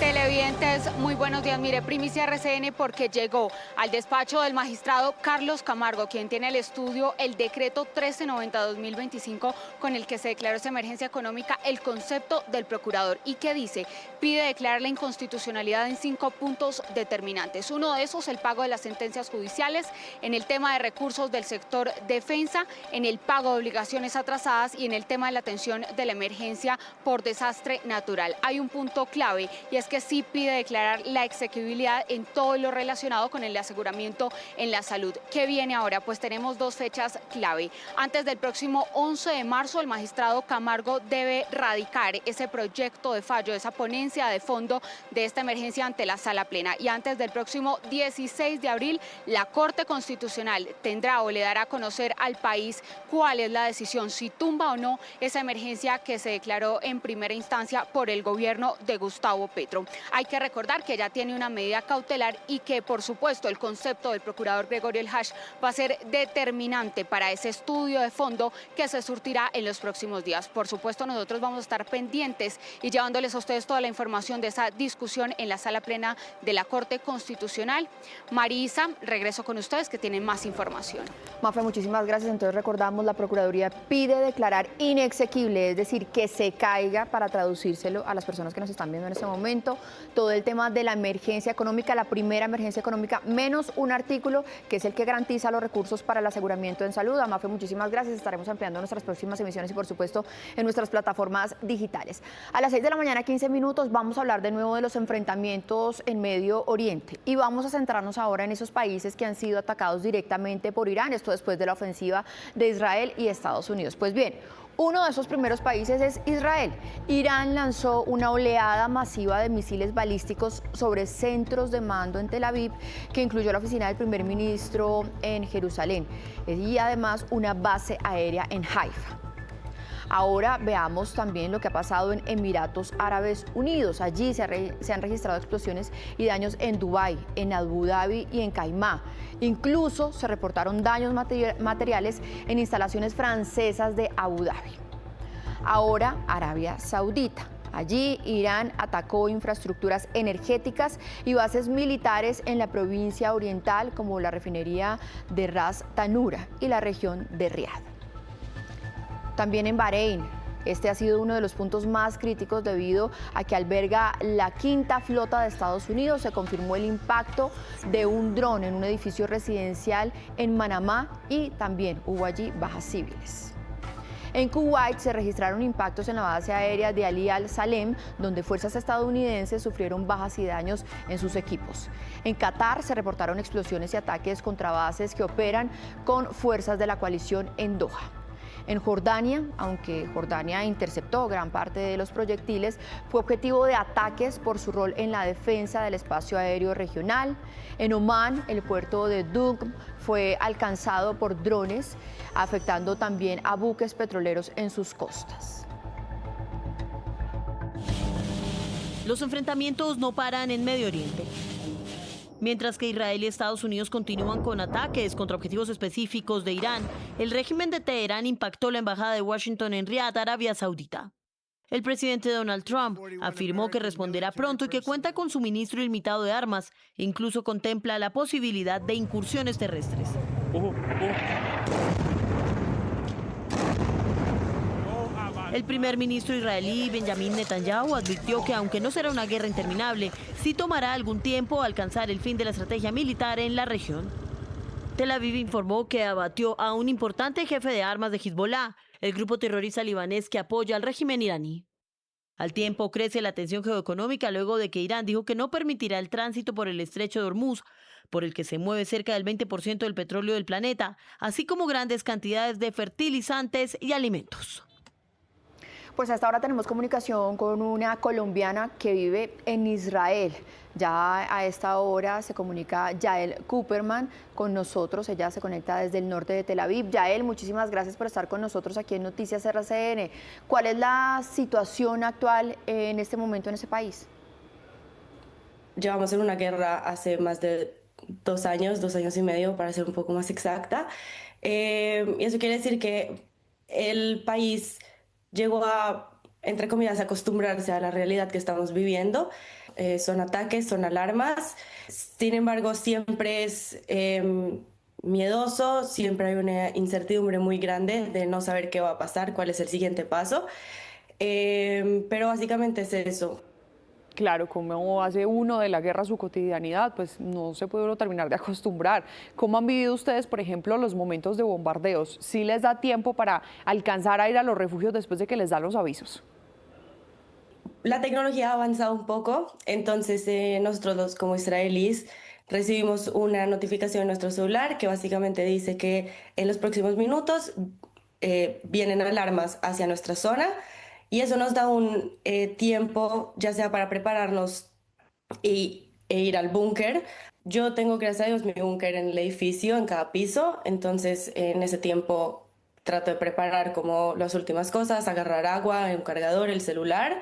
Televidentes, muy buenos días. Mire, primicia RCN porque llegó al despacho del magistrado Carlos Camargo, quien tiene el estudio el decreto 1390-2025 con el que se declaró esta emergencia económica, el concepto del procurador. ¿Y qué dice? Pide declarar la inconstitucionalidad en 5 puntos determinantes. Uno de esos, el pago de las sentencias judiciales, en el tema de recursos del sector defensa, en el pago de obligaciones atrasadas y en el tema de la atención de la emergencia por desastre natural. Hay un punto clave y es que sí pide declarar la exequibilidad en todo lo relacionado con el aseguramiento en la salud. ¿Qué viene ahora? Pues tenemos 2 fechas clave. Antes del próximo 11 de marzo, el magistrado Camargo debe radicar ese proyecto de fallo, esa ponencia de fondo de esta emergencia ante la Sala Plena. Y antes del próximo 16 de abril, la Corte Constitucional tendrá o le dará a conocer al país cuál es la decisión, si tumba o no esa emergencia que se declaró en primera instancia por el gobierno de Gustavo Petro. Hay que recordar que ya tiene una medida cautelar y que, por supuesto, el concepto del procurador Gregorio El Hash va a ser determinante para ese estudio de fondo que se surtirá en los próximos días. Por supuesto, nosotros vamos a estar pendientes y llevándoles a ustedes toda la información de esa discusión en la Sala Plena de la Corte Constitucional. Marisa, regreso con ustedes que tienen más información. Mafe, muchísimas gracias. Entonces recordamos, la Procuraduría pide declarar inexequible, es decir, que se caiga, para traducírselo a las personas que nos están viendo en este momento, todo el tema de la emergencia económica, la primera emergencia económica, menos un artículo que es el que garantiza los recursos para el aseguramiento en salud. Mafe, muchísimas gracias. Estaremos ampliando nuestras próximas emisiones y, por supuesto, en nuestras plataformas digitales. A las 6 de la mañana, 15 minutos, vamos a hablar de nuevo de los enfrentamientos en Medio Oriente y vamos a centrarnos ahora en esos países que han sido atacados directamente por Irán, esto después de la ofensiva de Israel y Estados Unidos. Pues bien, uno de esos primeros países es Israel. Irán lanzó una oleada masiva de misiles balísticos sobre centros de mando en Tel Aviv, que incluyó la oficina del primer ministro en Jerusalén y además una base aérea en Haifa. Ahora veamos también lo que ha pasado en Emiratos Árabes Unidos. Allí se han registrado explosiones y daños en Dubái, en Abu Dhabi y en Caimán. Incluso se reportaron daños materiales en instalaciones francesas de Abu Dhabi. Ahora, Arabia Saudita. Allí, Irán atacó infraestructuras energéticas y bases militares en la provincia oriental, como la refinería de Ras Tanura y la región de Riad. También en Bahrein, este ha sido uno de los puntos más críticos debido a que alberga la 5ª flota de Estados Unidos. Se confirmó el impacto de un dron en un edificio residencial en Manamá y también hubo allí bajas civiles. En Kuwait se registraron impactos en la base aérea de Ali al-Salem, donde fuerzas estadounidenses sufrieron bajas y daños en sus equipos. En Qatar se reportaron explosiones y ataques contra bases que operan con fuerzas de la coalición en Doha. En Jordania, aunque Jordania interceptó gran parte de los proyectiles, fue objetivo de ataques por su rol en la defensa del espacio aéreo regional. En Omán, el puerto de Dugm fue alcanzado por drones, afectando también a buques petroleros en sus costas. Los enfrentamientos no paran en Medio Oriente. Mientras que Israel y Estados Unidos continúan con ataques contra objetivos específicos de Irán, el régimen de Teherán impactó la embajada de Washington en Riad, Arabia Saudita. El presidente Donald Trump afirmó que responderá pronto y que cuenta con suministro ilimitado de armas e incluso contempla la posibilidad de incursiones terrestres. El primer ministro israelí Benjamin Netanyahu advirtió que aunque no será una guerra interminable, sí tomará algún tiempo alcanzar el fin de la estrategia militar en la región. Tel Aviv informó que abatió a un importante jefe de armas de Hezbollah, el grupo terrorista libanés que apoya al régimen iraní. Al tiempo crece la tensión geoeconómica luego de que Irán dijo que no permitirá el tránsito por el estrecho de Hormuz, por el que se mueve cerca del 20% del petróleo del planeta, así como grandes cantidades de fertilizantes y alimentos. Pues hasta ahora tenemos comunicación con una colombiana que vive en Israel. Ya a esta hora se comunica Yael Cooperman con nosotros. Ella se conecta desde el norte de Tel Aviv. Yael, muchísimas gracias por estar con nosotros aquí en Noticias RCN. ¿Cuál es la situación actual en este momento en ese país? Llevamos en una guerra hace más de 2 años, 2 años y medio, para ser un poco más exacta. Y eso quiere decir que el país llegó a, entre comillas, acostumbrarse a la realidad que estamos viviendo. son ataques, son alarmas. Sin embargo, siempre es miedoso, siempre hay una incertidumbre muy grande de no saber qué va a pasar, cuál es el siguiente paso. Pero básicamente es eso. Claro, como hace uno de la guerra su cotidianidad, pues no se puede uno terminar de acostumbrar. ¿Cómo han vivido ustedes, por ejemplo, los momentos de bombardeos? ¿Sí les da tiempo para alcanzar a ir a los refugios después de que les dan los avisos? La tecnología ha avanzado un poco, entonces nosotros como israelíes recibimos una notificación en nuestro celular que básicamente dice que en los próximos minutos vienen alarmas hacia nuestra zona. Y eso nos da un tiempo, ya sea para prepararnos e ir al búnker. Yo tengo, gracias a Dios, mi búnker en el edificio, en cada piso. Entonces, en ese tiempo trato de preparar como las últimas cosas, agarrar agua, un cargador, el celular.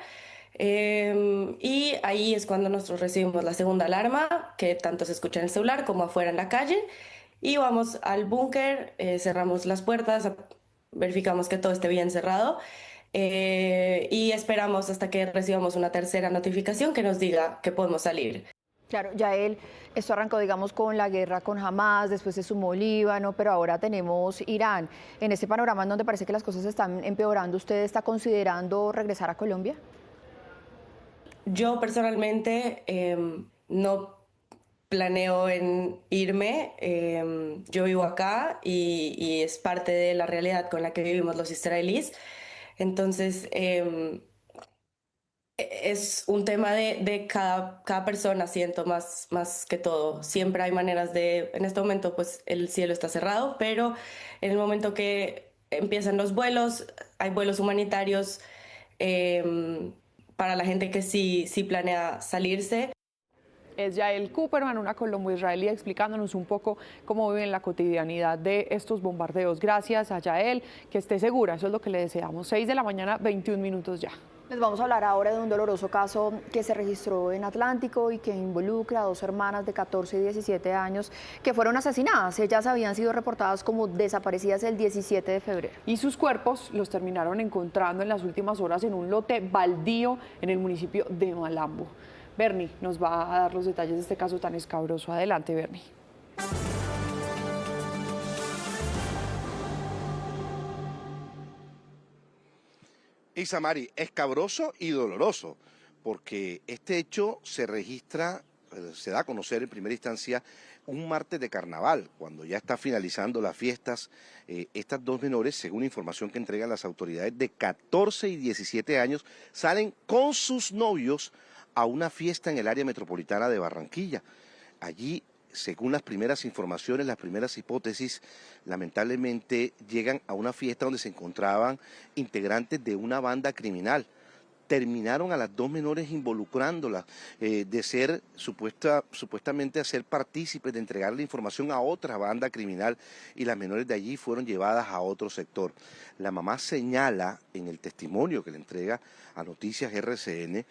Y ahí es cuando nosotros recibimos la segunda alarma, que tanto se escucha en el celular como afuera en la calle. Y vamos al búnker, cerramos las puertas, verificamos que todo esté bien cerrado. Y esperamos hasta que recibamos una tercera notificación que nos diga que podemos salir. Claro, Yael, esto arrancó, digamos, con la guerra con Hamas, después se sumó Líbano, pero ahora tenemos Irán. En este panorama en donde parece que las cosas están empeorando, ¿usted está considerando regresar a Colombia? Yo personalmente no planeo en irme. Yo vivo acá y es parte de la realidad con la que vivimos los israelíes. Entonces, es un tema de cada persona, siento, más que todo. Siempre hay maneras en este momento, pues el cielo está cerrado, pero en el momento que empiezan los vuelos, hay vuelos humanitarios para la gente que sí planea salirse. Es Yael Cooperman, una colombo-israelí, explicándonos un poco cómo viven la cotidianidad de estos bombardeos. Gracias a Yael, que esté segura, eso es lo que le deseamos. 6 de la mañana, 21 minutos ya. Les vamos a hablar ahora de un doloroso caso que se registró en Atlántico y que involucra a 2 hermanas de 14 y 17 años que fueron asesinadas. Ellas habían sido reportadas como desaparecidas el 17 de febrero. Y sus cuerpos los terminaron encontrando en las últimas horas en un lote baldío en el municipio de Malambo. Bernie nos va a dar los detalles de este caso tan escabroso. Adelante, Bernie. Isamari, escabroso y doloroso, porque este hecho se registra, se da a conocer en primera instancia un martes de carnaval, cuando ya está finalizando las fiestas. Estas 2 menores, según información que entregan las autoridades, de 14 y 17 años, salen con sus novios a una fiesta en el área metropolitana de Barranquilla. Allí, según las primeras informaciones, las primeras hipótesis, lamentablemente llegan a una fiesta donde se encontraban integrantes de una banda criminal. Terminaron a las 2 menores involucrándolas de ser supuestamente a ser partícipes de entregarle información a otra banda criminal, y las menores de allí fueron llevadas a otro sector. La mamá señala en el testimonio que le entrega a Noticias RCN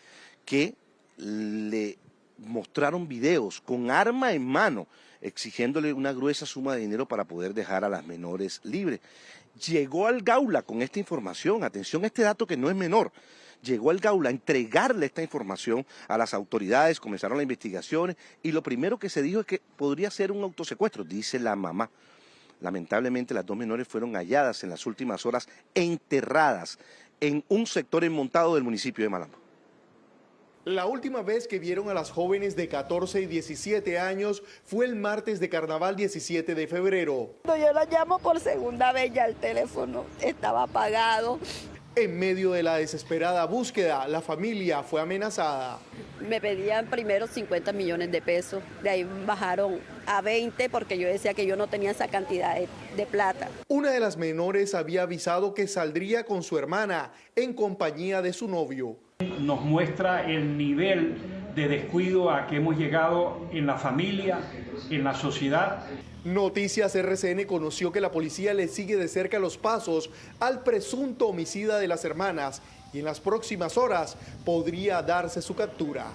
que le mostraron videos con arma en mano exigiéndole una gruesa suma de dinero para poder dejar a las menores libres. Llegó al Gaula con esta información, atención a este dato que no es menor. Llegó al Gaula a entregarle esta información a las autoridades, comenzaron las investigaciones y lo primero que se dijo es que podría ser un autosecuestro, dice la mamá. Lamentablemente las 2 menores fueron halladas en las últimas horas enterradas en un sector enmontado del municipio de Malambo. La última vez que vieron a las jóvenes de 14 y 17 años fue el martes de carnaval 17 de febrero. Cuando yo la llamo por segunda vez, ya el teléfono estaba apagado. En medio de la desesperada búsqueda, la familia fue amenazada. Me pedían primero 50 millones de pesos, de ahí bajaron a 20 porque yo decía que yo no tenía esa cantidad de plata. Una de las menores había avisado que saldría con su hermana en compañía de su novio. Nos muestra el nivel de descuido a que hemos llegado en la familia, en la sociedad. Noticias RCN conoció que la policía le sigue de cerca los pasos al presunto homicida de las hermanas y en las próximas horas podría darse su captura.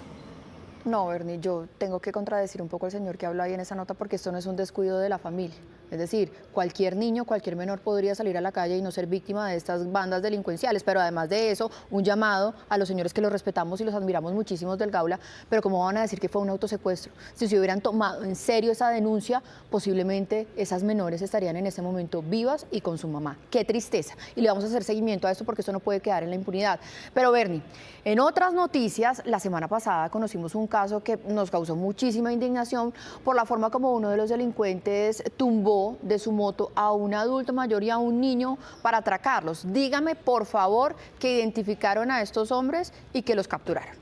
No, Bernie, yo tengo que contradecir un poco al señor que habla ahí en esa nota porque esto no es un descuido de la familia. Es decir, cualquier niño, cualquier menor podría salir a la calle y no ser víctima de estas bandas delincuenciales, pero además de eso, un llamado a los señores que los respetamos y los admiramos muchísimos del Gaula, pero ¿cómo van a decir que fue un autosecuestro? Si se hubieran tomado en serio esa denuncia, posiblemente esas menores estarían en ese momento vivas y con su mamá. ¡Qué tristeza! Y le vamos a hacer seguimiento a esto porque esto no puede quedar en la impunidad. Pero Bernie, en otras noticias, la semana pasada conocimos un caso que nos causó muchísima indignación por la forma como uno de los delincuentes tumbó de su moto a un adulto mayor y a un niño para atracarlos. Dígame, por favor, que identificaron a estos hombres y que los capturaron.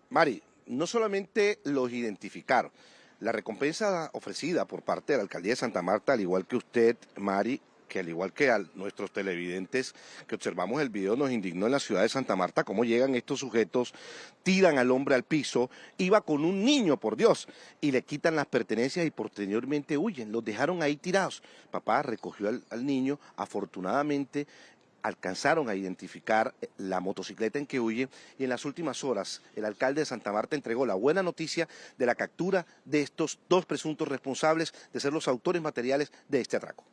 Mari, no solamente los identificaron, la recompensa ofrecida por parte de la Alcaldía de Santa Marta, al igual que usted, Mari, que al igual que a nuestros televidentes que observamos el video, nos indignó en la ciudad de Santa Marta cómo llegan estos sujetos, tiran al hombre al piso, iba con un niño, por Dios, y le quitan las pertenencias y posteriormente huyen, los dejaron ahí tirados. Papá recogió al niño, afortunadamente alcanzaron a identificar la motocicleta en que huye y en las últimas horas el alcalde de Santa Marta entregó la buena noticia de la captura de estos dos presuntos responsables de ser los autores materiales de este atraco.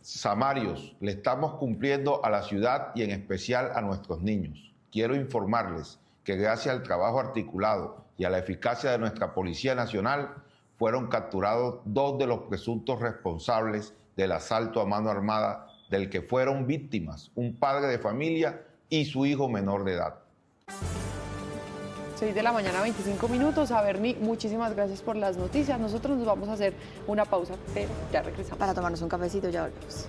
Samarios, le estamos cumpliendo a la ciudad y en especial a nuestros niños. Quiero informarles que gracias al trabajo articulado y a la eficacia de nuestra Policía Nacional, fueron capturados dos de los presuntos responsables del asalto a mano armada del que fueron víctimas, un padre de familia y su hijo menor de edad. 6 de la mañana, 25 minutos. A Bernie, muchísimas gracias por las noticias. Nosotros nos vamos a hacer una pausa, pero ya regresamos. Para tomarnos un cafecito, ya volvemos.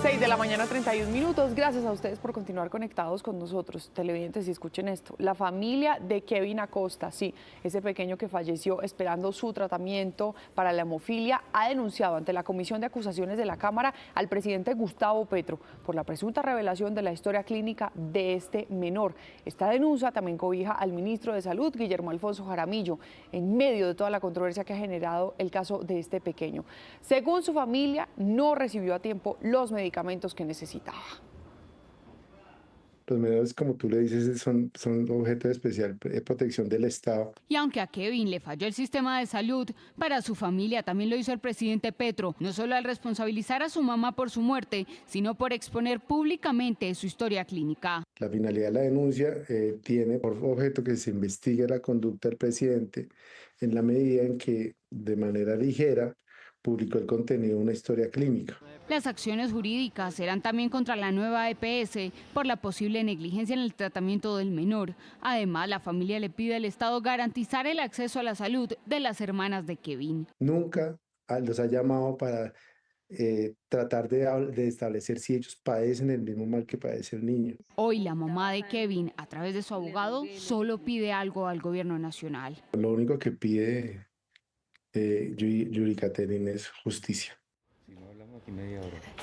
6 de la mañana, 31 minutos. Gracias a ustedes por continuar conectados con nosotros. Televidentes, y escuchen esto. La familia de Kevin Acosta, sí, ese pequeño que falleció esperando su tratamiento para la hemofilia, ha denunciado ante la Comisión de Acusaciones de la Cámara al presidente Gustavo Petro por la presunta revelación de la historia clínica de este menor. Esta denuncia también cobija al ministro de Salud, Guillermo Alfonso Jaramillo, en medio de toda la controversia que ha generado el caso de este pequeño. Según su familia, no recibió a tiempo los medicamentos que necesitaba. Los menores, como tú le dices, son objeto de especial protección del Estado. Y aunque a Kevin le falló el sistema de salud, para su familia también lo hizo el presidente Petro, no solo al responsabilizar a su mamá por su muerte, sino por exponer públicamente su historia clínica. La finalidad de la denuncia tiene por objeto que se investigue la conducta del presidente en la medida en que, de manera ligera, publicó el contenido de una historia clínica. Las acciones jurídicas serán también contra la nueva EPS por la posible negligencia en el tratamiento del menor. Además, la familia le pide al Estado garantizar el acceso a la salud de las hermanas de Kevin. Nunca los ha llamado para tratar de establecer si ellos padecen el mismo mal que padece el niño. Hoy la mamá de Kevin, a través de su abogado, solo pide algo al gobierno nacional. Lo único que pide Yuri Caterin es justicia.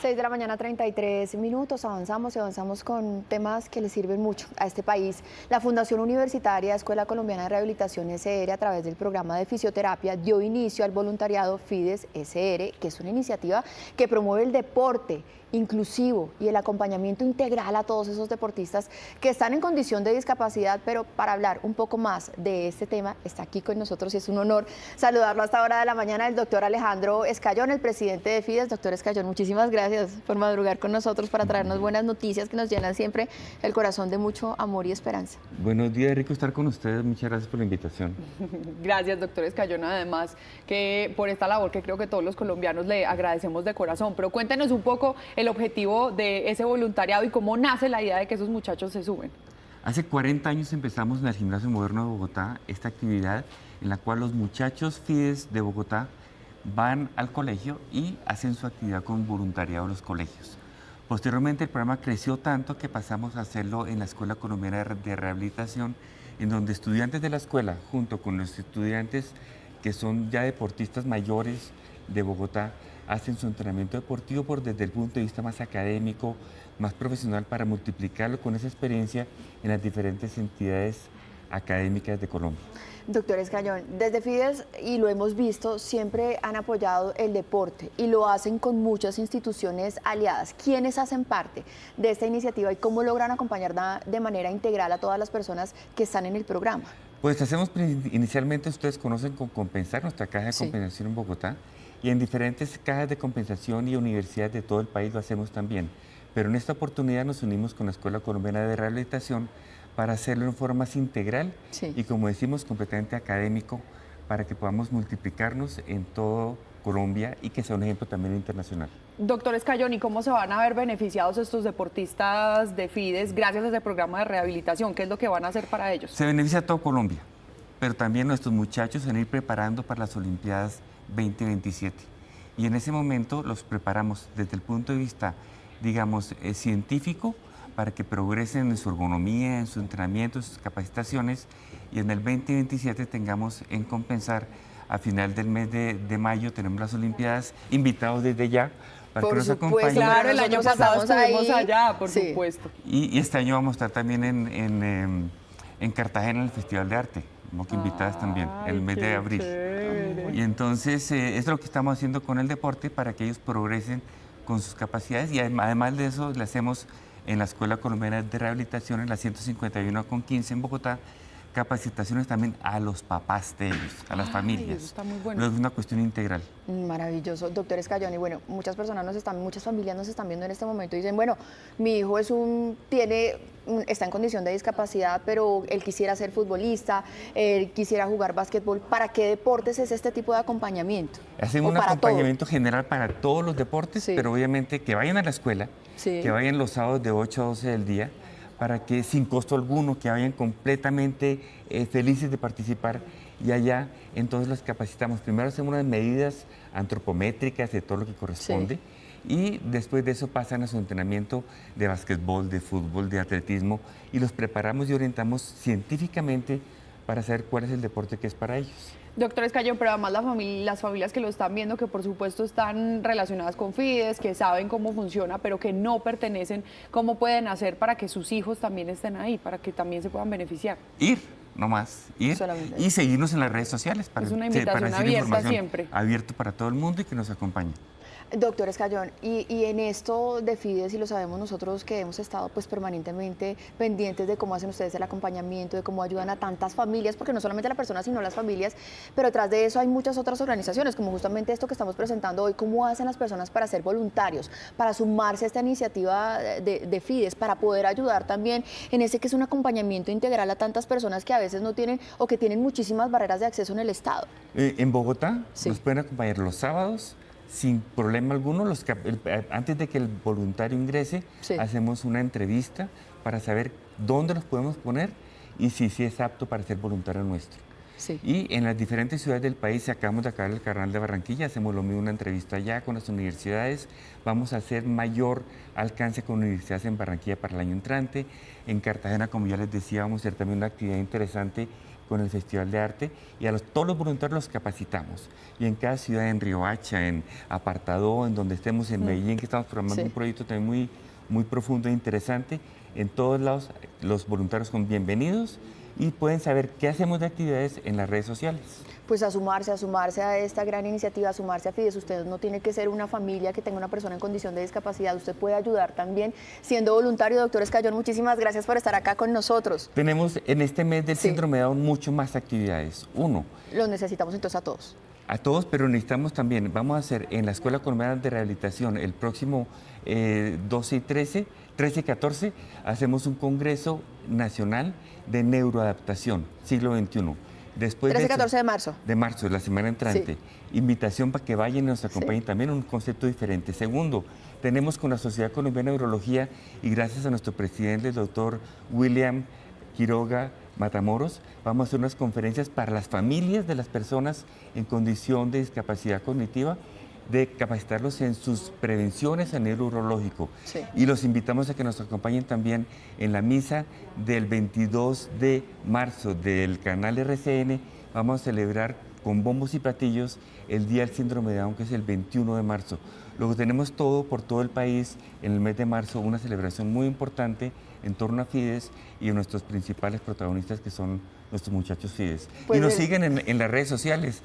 6 de la mañana, 33 minutos. Avanzamos con temas que le sirven mucho a este país. La Fundación Universitaria Escuela Colombiana de Rehabilitación SR, a través del programa de fisioterapia, dio inicio al voluntariado Fides SR, que es una iniciativa que promueve el deporte inclusivo y el acompañamiento integral a todos esos deportistas que están en condición de discapacidad. Pero para hablar un poco más de este tema, está aquí con nosotros y es un honor saludarlo a esta hora de la mañana, el doctor Alejandro Escayón, el presidente de Fides. Doctor Escayón, muchísimas gracias por madrugar con nosotros para traernos buenas noticias que nos llenan siempre el corazón de mucho amor y esperanza. Buenos días, rico estar con ustedes, muchas gracias por la invitación. Gracias, doctor Escayón, además que por esta labor que creo que todos los colombianos le agradecemos de corazón. Pero cuéntenos un poco el objetivo de ese voluntariado y cómo nace la idea de que esos muchachos se suben. Hace 40 años empezamos en el Gimnasio Moderno de Bogotá esta actividad en la cual los muchachos Fides de Bogotá van al colegio y hacen su actividad con voluntariado en los colegios. Posteriormente el programa creció tanto que pasamos a hacerlo en la Escuela Colombiana de Rehabilitación, en donde estudiantes de la escuela, junto con los estudiantes que son ya deportistas mayores de Bogotá, hacen su entrenamiento deportivo desde el punto de vista más académico, más profesional, para multiplicarlo con esa experiencia en las diferentes entidades académicas de Colombia. Doctor Escayón, desde Fides, y lo hemos visto, siempre han apoyado el deporte y lo hacen con muchas instituciones aliadas. ¿Quiénes hacen parte de esta iniciativa y cómo logran acompañar de manera integral a todas las personas que están en el programa? Pues hacemos inicialmente, ustedes conocen con Compensar, nuestra caja de compensación en Bogotá, y en diferentes cajas de compensación y universidades de todo el país lo hacemos también. Pero en esta oportunidad nos unimos con la Escuela Colombiana de Rehabilitación para hacerlo en forma más integral y, como decimos, completamente académico, para que podamos multiplicarnos en todo Colombia y que sea un ejemplo también internacional. Doctor Escayón, ¿y cómo se van a ver beneficiados estos deportistas de Fides gracias a ese programa de rehabilitación? ¿Qué es lo que van a hacer para ellos? Se beneficia a todo Colombia, pero también nuestros muchachos se van a ir preparando para las Olimpiadas 2027. Y en ese momento los preparamos desde el punto de vista, digamos, científico, para que progresen en su ergonomía, en su entrenamiento, en sus capacitaciones, y en el 2027 tengamos en Compensar, a final del mes de mayo, tenemos las Olimpiadas, invitados desde ya para que nos acompañen. Claro, el año pasado estuvimos allá, por supuesto. Y este año vamos a estar también en Cartagena, en el Festival de Arte, como que invitadas también, el mes de abril. Y entonces, es lo que estamos haciendo con el deporte para que ellos progresen con sus capacidades, y además de eso, le hacemos en la Escuela Colombiana de Rehabilitación, en la 151 con 15 en Bogotá, capacitaciones también a los papás de ellos, a las familias. Eso está muy bueno. Es una cuestión integral. Maravilloso, doctor Escayón. Y bueno, muchas familias nos están viendo en este momento y dicen, bueno, mi hijo está en condición de discapacidad, pero él quisiera ser futbolista, él quisiera jugar básquetbol. ¿Para qué deportes es este tipo de acompañamiento? Hacemos un acompañamiento general para todos los deportes, pero obviamente que vayan a la escuela, que vayan los sábados de 8 a 12 del día, para que sin costo alguno, que vayan completamente felices de participar, y allá entonces los capacitamos. Primero hacemos unas medidas antropométricas de todo lo que corresponde, y después de eso pasan a su entrenamiento de básquetbol, de fútbol, de atletismo, y los preparamos y orientamos científicamente para saber cuál es el deporte que es para ellos. Doctor Escayón, pero además las familias que lo están viendo, que por supuesto están relacionadas con Fides, que saben cómo funciona, pero que no pertenecen, ¿cómo pueden hacer para que sus hijos también estén ahí, para que también se puedan beneficiar? Ir y seguirnos en las redes sociales. Es una invitación abierta siempre. Abierto para todo el mundo y que nos acompañe. Doctor Escayón, y en esto de Fides, y lo sabemos nosotros que hemos estado pues permanentemente pendientes de cómo hacen ustedes el acompañamiento, de cómo ayudan a tantas familias, porque no solamente la persona, sino las familias, pero detrás de eso hay muchas otras organizaciones, como justamente esto que estamos presentando hoy. ¿Cómo hacen las personas para ser voluntarios, para sumarse a esta iniciativa de Fides, para poder ayudar también en ese que es un acompañamiento integral a tantas personas que a veces no tienen o que tienen muchísimas barreras de acceso en el Estado? En Bogotá nos pueden acompañar los sábados, sin problema alguno. Antes de que el voluntario ingrese, hacemos una entrevista para saber dónde los podemos poner y si es apto para ser voluntario nuestro. Y en las diferentes ciudades del país, acabamos de acabar el Carnaval de Barranquilla, hacemos lo mismo, una entrevista ya con las universidades. Vamos a hacer mayor alcance con universidades en Barranquilla para el año entrante. En Cartagena, como ya les decía, vamos a hacer también una actividad interesante con el Festival de Arte, y a todos los voluntarios los capacitamos. Y en cada ciudad, en Riohacha, en Apartadó, en donde estemos, en Medellín, que estamos programando un proyecto también muy profundo e interesante, en todos lados los voluntarios son bienvenidos y pueden saber qué hacemos de actividades en las redes sociales. Pues a sumarse a esta gran iniciativa, a sumarse a Fides. Usted no tiene que ser una familia que tenga una persona en condición de discapacidad, usted puede ayudar también siendo voluntario. Doctor Escayón, muchísimas gracias por estar acá con nosotros. Tenemos en este mes del síndrome de Down mucho más actividades. Los necesitamos entonces a todos. A todos, pero necesitamos también, vamos a hacer en la Escuela Colombiana de Rehabilitación el próximo 12 y 13 y 14, hacemos un congreso nacional de neuroadaptación, siglo XXI. Después 13 y 14 de marzo. De marzo, la semana entrante. Invitación para que vayan y nos acompañen también, un concepto diferente. Segundo, tenemos con la Sociedad Colombiana de Neurología, y gracias a nuestro presidente, el doctor William Quiroga Matamoros, vamos a hacer unas conferencias para las familias de las personas en condición de discapacidad cognitiva, de capacitarlos en sus prevenciones a nivel urológico. Y los invitamos a que nos acompañen también en la misa del 22 de marzo del canal RCN. Vamos a celebrar con bombos y platillos el Día del Síndrome de Down, que es el 21 de marzo. Luego tenemos todo por todo el país en el mes de marzo, una celebración muy importante en torno a Fides y a nuestros principales protagonistas, que son nuestros muchachos Fides. Pues y nos siguen en las redes sociales,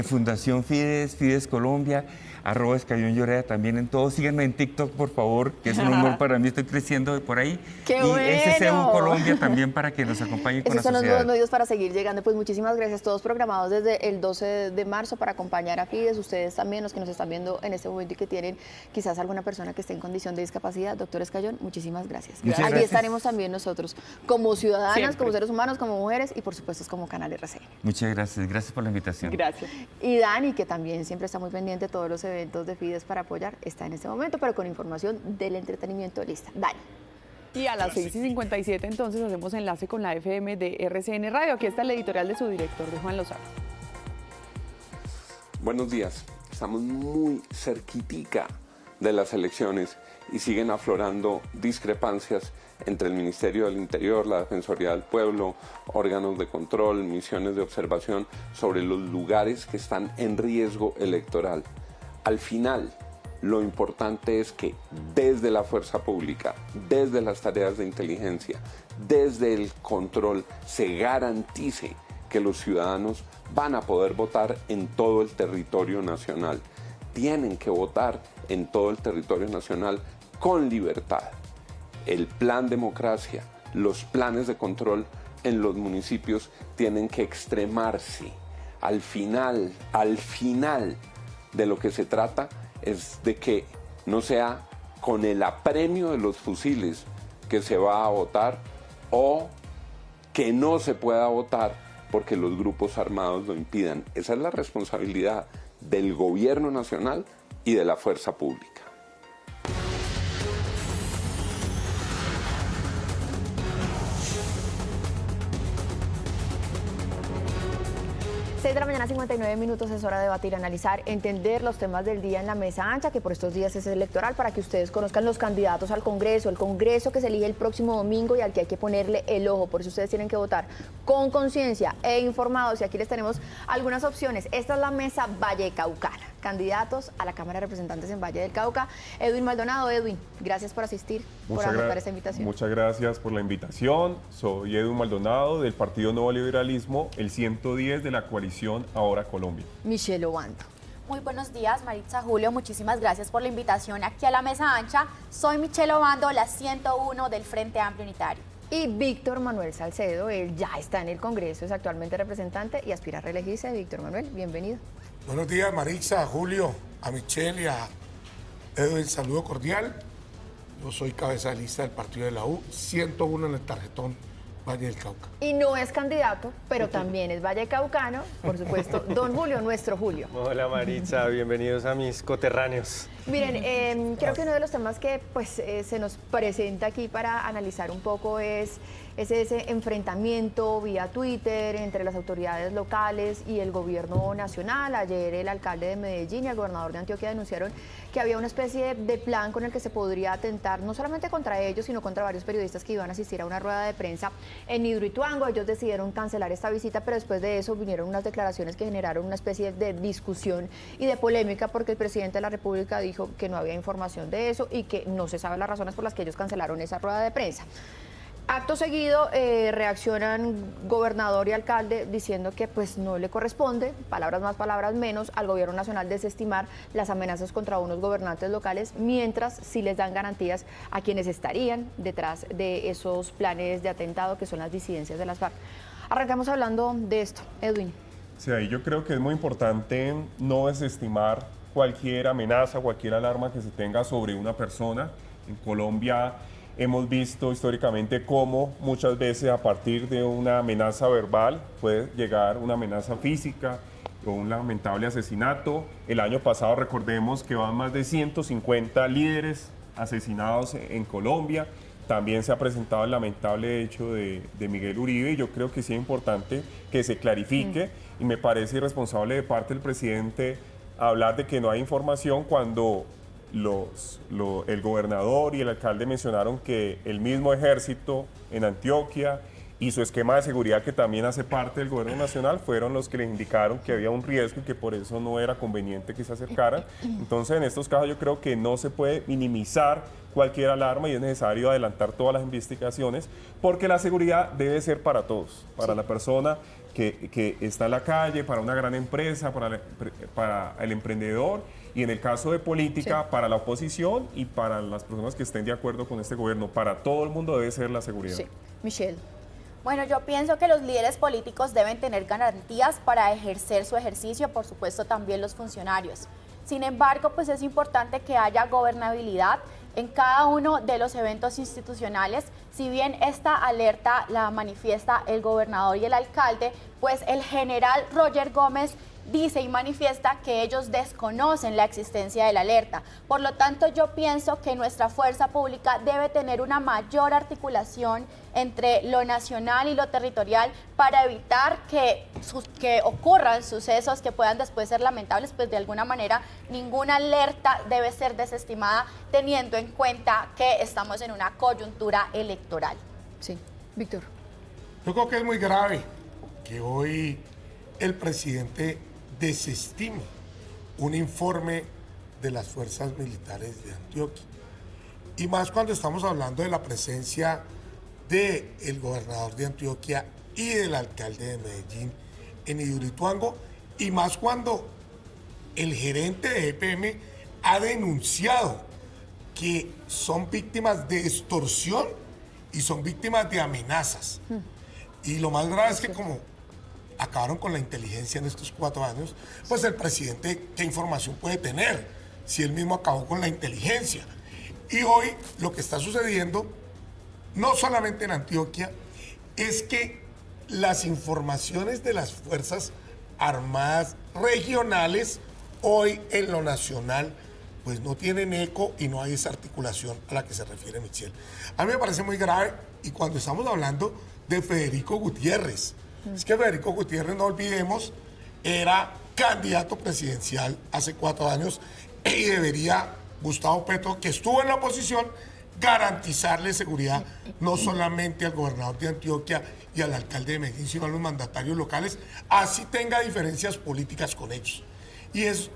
Fundación Fides, Fides Colombia, @Escayón Llorea, también en todo. Síganme en TikTok, por favor, que es un honor para mí, estoy creciendo por ahí. ¡Qué y bueno! SCU Colombia también para que nos acompañe con la Esos son sociedad. los nuevos medios para seguir llegando. Pues muchísimas gracias, todos programados desde el 12 de marzo para acompañar a Fides. Ustedes también, los que nos están viendo en este momento y que tienen quizás alguna persona que esté en condición de discapacidad. Doctor Escayón, muchísimas gracias. Muchas Allí gracias. estaremos también nosotros, como ciudadanas, Siempre. como seres humanos, como mujeres y por supuesto como Canal RCN. Muchas gracias, gracias por la invitación. Gracias. Y Dani, que también siempre está muy pendiente de todos los eventos de Fides para apoyar, está en este momento, pero con información del entretenimiento lista. Dani. Y a las 6:57 entonces hacemos enlace con la FM de RCN Radio. Aquí está el editorial de su director, de Juan Lozano. Buenos días. Estamos muy cerquitica de las elecciones y siguen aflorando discrepancias entre el Ministerio del Interior, la Defensoría del Pueblo, órganos de control, misiones de observación sobre los lugares que están en riesgo electoral. Al final, lo importante es que desde la fuerza pública, desde las tareas de inteligencia, desde el control, se garantice que los ciudadanos van a poder votar en todo el territorio nacional. Tienen que votar en todo el territorio nacional con libertad. El plan democracia, los planes de control en los municipios tienen que extremarse. Al final de lo que se trata es de que no sea con el apremio de los fusiles que se va a votar o que no se pueda votar porque los grupos armados lo impidan. Esa es la responsabilidad del gobierno nacional y de la fuerza pública. 6 de la mañana, 59 minutos, es hora de debatir, analizar, entender los temas del día en la mesa ancha, que por estos días es electoral, para que ustedes conozcan los candidatos al Congreso, el Congreso que se elige el próximo domingo y al que hay que ponerle el ojo. Por eso ustedes tienen que votar con conciencia e informados. Y aquí les tenemos algunas opciones. Esta es la mesa vallecaucana. Candidatos a la Cámara de Representantes en Valle del Cauca. Edwin Maldonado. Edwin, gracias por asistir, por aceptar esta invitación. Muchas gracias por la invitación. Soy Edwin Maldonado del Partido Nuevo Liberalismo, el 110 de la coalición Ahora Colombia. Michelle Obando. Muy buenos días, Maritza, Julio, muchísimas gracias por la invitación aquí a la mesa ancha. Soy Michelle Obando, la 101 del Frente Amplio Unitario. Y Víctor Manuel Salcedo, él ya está en el Congreso, es actualmente representante y aspira a reelegirse. Víctor Manuel, bienvenido. Buenos días, Maritza, a Julio, a Michelle y a Edwin, saludo cordial. Yo soy cabeza de lista del partido de la U, 101 en el tarjetón Valle del Cauca. Y no es candidato, pero también es vallecaucano, por supuesto, don Julio, nuestro Julio. Hola Maritza, bienvenidos a mis coterráneos. Miren, creo que uno de los temas que se nos presenta aquí para analizar un poco es ese enfrentamiento vía Twitter entre las autoridades locales y el gobierno nacional. Ayer el alcalde de Medellín y el gobernador de Antioquia denunciaron que había una especie de plan con el que se podría atentar no solamente contra ellos, sino contra varios periodistas que iban a asistir a una rueda de prensa en Hidroituango. Ellos decidieron cancelar esta visita, pero después de eso vinieron unas declaraciones que generaron una especie de discusión y de polémica, porque el presidente de la República dijo que no había información de eso y que no se saben las razones por las que ellos cancelaron esa rueda de prensa. Acto seguido reaccionan gobernador y alcalde diciendo que pues no le corresponde, palabras más, palabras menos, al gobierno nacional desestimar las amenazas contra unos gobernantes locales, mientras sí les dan garantías a quienes estarían detrás de esos planes de atentado que son las disidencias de las FARC. Arrancamos hablando de esto, Edwin. Sí, ahí yo creo que es muy importante no desestimar cualquier amenaza, cualquier alarma que se tenga sobre una persona. En Colombia hemos visto históricamente cómo muchas veces a partir de una amenaza verbal puede llegar una amenaza física o un lamentable asesinato. El año pasado recordemos que van más de 150 líderes asesinados en Colombia. También se ha presentado el lamentable hecho de Miguel Uribe, y yo creo que sí es importante que se clarifique y me parece irresponsable de parte del presidente hablar de que no hay información cuando el gobernador y el alcalde mencionaron que el mismo ejército en Antioquia y su esquema de seguridad, que también hace parte del gobierno nacional, fueron los que le indicaron que había un riesgo y que por eso no era conveniente que se acercaran. Entonces, en estos casos yo creo que no se puede minimizar cualquier alarma y es necesario adelantar todas las investigaciones, porque la seguridad debe ser para todos, para la persona que está en la calle, para una gran empresa, para el emprendedor, y en el caso de política, para la oposición y para las personas que estén de acuerdo con este gobierno. Para todo el mundo debe ser la seguridad. Sí. Michelle. Bueno, yo pienso que los líderes políticos deben tener garantías para ejercer su ejercicio, por supuesto también los funcionarios. Sin embargo, pues es importante que haya gobernabilidad en cada uno de los eventos institucionales. Si bien esta alerta la manifiesta el gobernador y el alcalde, pues el general Roger Gómez dice y manifiesta que ellos desconocen la existencia de la alerta. Por lo tanto, yo pienso que nuestra fuerza pública debe tener una mayor articulación entre lo nacional y lo territorial para evitar que ocurran sucesos que puedan después ser lamentables. Pues de alguna manera ninguna alerta debe ser desestimada, teniendo en cuenta que estamos en una coyuntura electoral. Sí, Víctor. Yo creo que es muy grave que hoy el presidente desestime un informe de las fuerzas militares de Antioquia. Y más cuando estamos hablando de la presencia del gobernador de Antioquia y del alcalde de Medellín en Hidroituango, y más cuando el gerente de EPM ha denunciado que son víctimas de extorsión y son víctimas de amenazas. Y lo más grave es que como acabaron con la inteligencia en estos 4 años, pues el presidente, ¿qué información puede tener si él mismo acabó con la inteligencia? Y hoy lo que está sucediendo, no solamente en Antioquia, es que las informaciones de las Fuerzas Armadas regionales, hoy en lo nacional, pues no tienen eco y no hay esa articulación a la que se refiere Michelle. A mí me parece muy grave, y cuando estamos hablando de Federico Gutiérrez, es que Federico Gutiérrez, no olvidemos, era candidato presidencial hace 4 años y debería Gustavo Petro, que estuvo en la oposición, garantizarle seguridad no solamente al gobernador de Antioquia y al alcalde de Medellín, sino a los mandatarios locales, así tenga diferencias políticas con ellos. Y es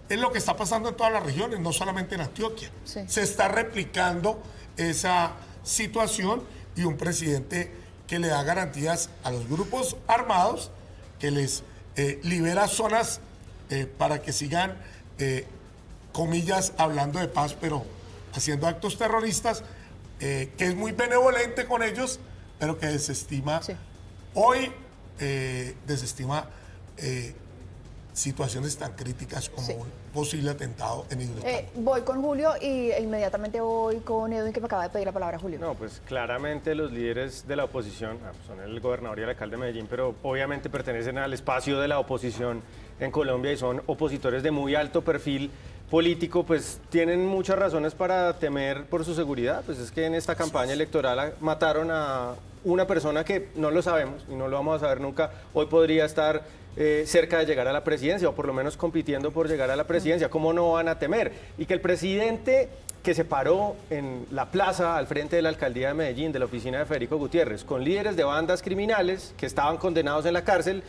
lo que está pasando en todas las regiones, no solamente en Antioquia. Sí. Se está replicando esa situación, y un presidente que le da garantías a los grupos armados, que les libera zonas para que sigan, comillas, hablando de paz, pero haciendo actos terroristas, que es muy benevolente con ellos, pero que desestima, hoy desestima situaciones tan críticas como un posible atentado en Hidroituango. Voy con Julio y inmediatamente voy con Edwin, que me acaba de pedir la palabra. Julio. No, pues claramente los líderes de la oposición, son el gobernador y el alcalde de Medellín, pero obviamente pertenecen al espacio de la oposición en Colombia y son opositores de muy alto perfil político, pues tienen muchas razones para temer por su seguridad. Pues es que en esta campaña electoral mataron a una persona que no lo sabemos y no lo vamos a saber nunca. Hoy podría estar cerca de llegar a la presidencia, o por lo menos compitiendo por llegar a la presidencia. ¿Cómo no van a temer? Y que el presidente que se paró en la plaza al frente de la alcaldía de Medellín, de la oficina de Federico Gutiérrez, con líderes de bandas criminales que estaban condenados en la cárcel,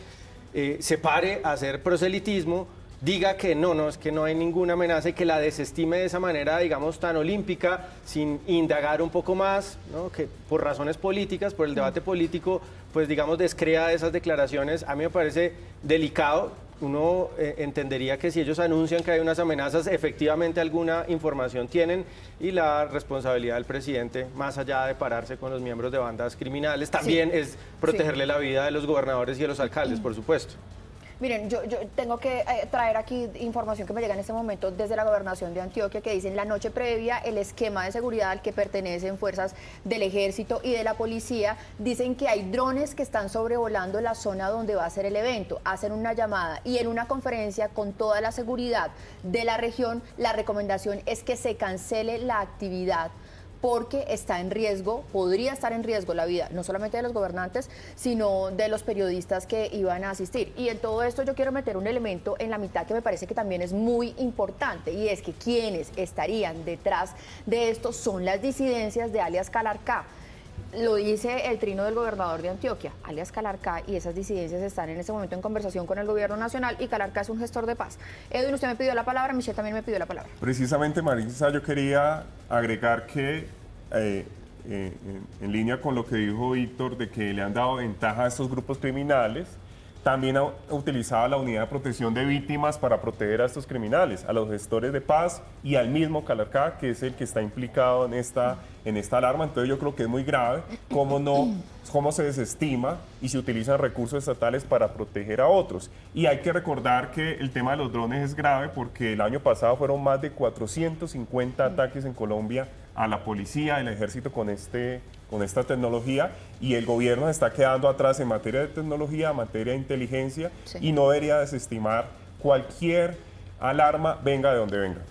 se pare a hacer proselitismo, diga que no, es que no hay ninguna amenaza, y que la desestime de esa manera, digamos, tan olímpica, sin indagar un poco más, ¿no? Que por razones políticas, por el debate político, pues digamos, descrea esas declaraciones. A mí me parece delicado. Uno entendería que si ellos anuncian que hay unas amenazas, efectivamente alguna información tienen, y la responsabilidad del presidente, más allá de pararse con los miembros de bandas criminales, también es protegerle la vida de los gobernadores y de los alcaldes, por supuesto. Miren, yo tengo que traer aquí información que me llega en este momento desde la gobernación de Antioquia, que dicen: la noche previa, el esquema de seguridad al que pertenecen fuerzas del ejército y de la policía, dicen que hay drones que están sobrevolando la zona donde va a ser el evento, hacen una llamada, y en una conferencia con toda la seguridad de la región, la recomendación es que se cancele la actividad, porque está en riesgo, podría estar en riesgo la vida, no solamente de los gobernantes, sino de los periodistas que iban a asistir. Y en todo esto yo quiero meter un elemento en la mitad que me parece que también es muy importante, y es que quienes estarían detrás de esto son las disidencias de alias Calarcá. Lo dice el trino del gobernador de Antioquia, alias Calarcá, y esas disidencias están en este momento en conversación con el gobierno nacional y Calarcá es un gestor de paz. Edwin, usted me pidió la palabra, Michelle también me pidió la palabra. Precisamente, Marisa, yo quería agregar que en línea con lo que dijo Víctor, de que le han dado ventaja a estos grupos criminales, también ha utilizado la unidad de protección de víctimas para proteger a estos criminales, a los gestores de paz y al mismo Calarcá, que es el que está implicado en esta alarma. Entonces yo creo que es muy grave cómo se desestima y se utilizan recursos estatales para proteger a otros. Y hay que recordar que el tema de los drones es grave porque el año pasado fueron más de 450 ataques en Colombia a la policía, al ejército con esta tecnología, y el gobierno se está quedando atrás en materia de tecnología, en materia de inteligencia, y no debería desestimar cualquier alarma, venga de donde venga.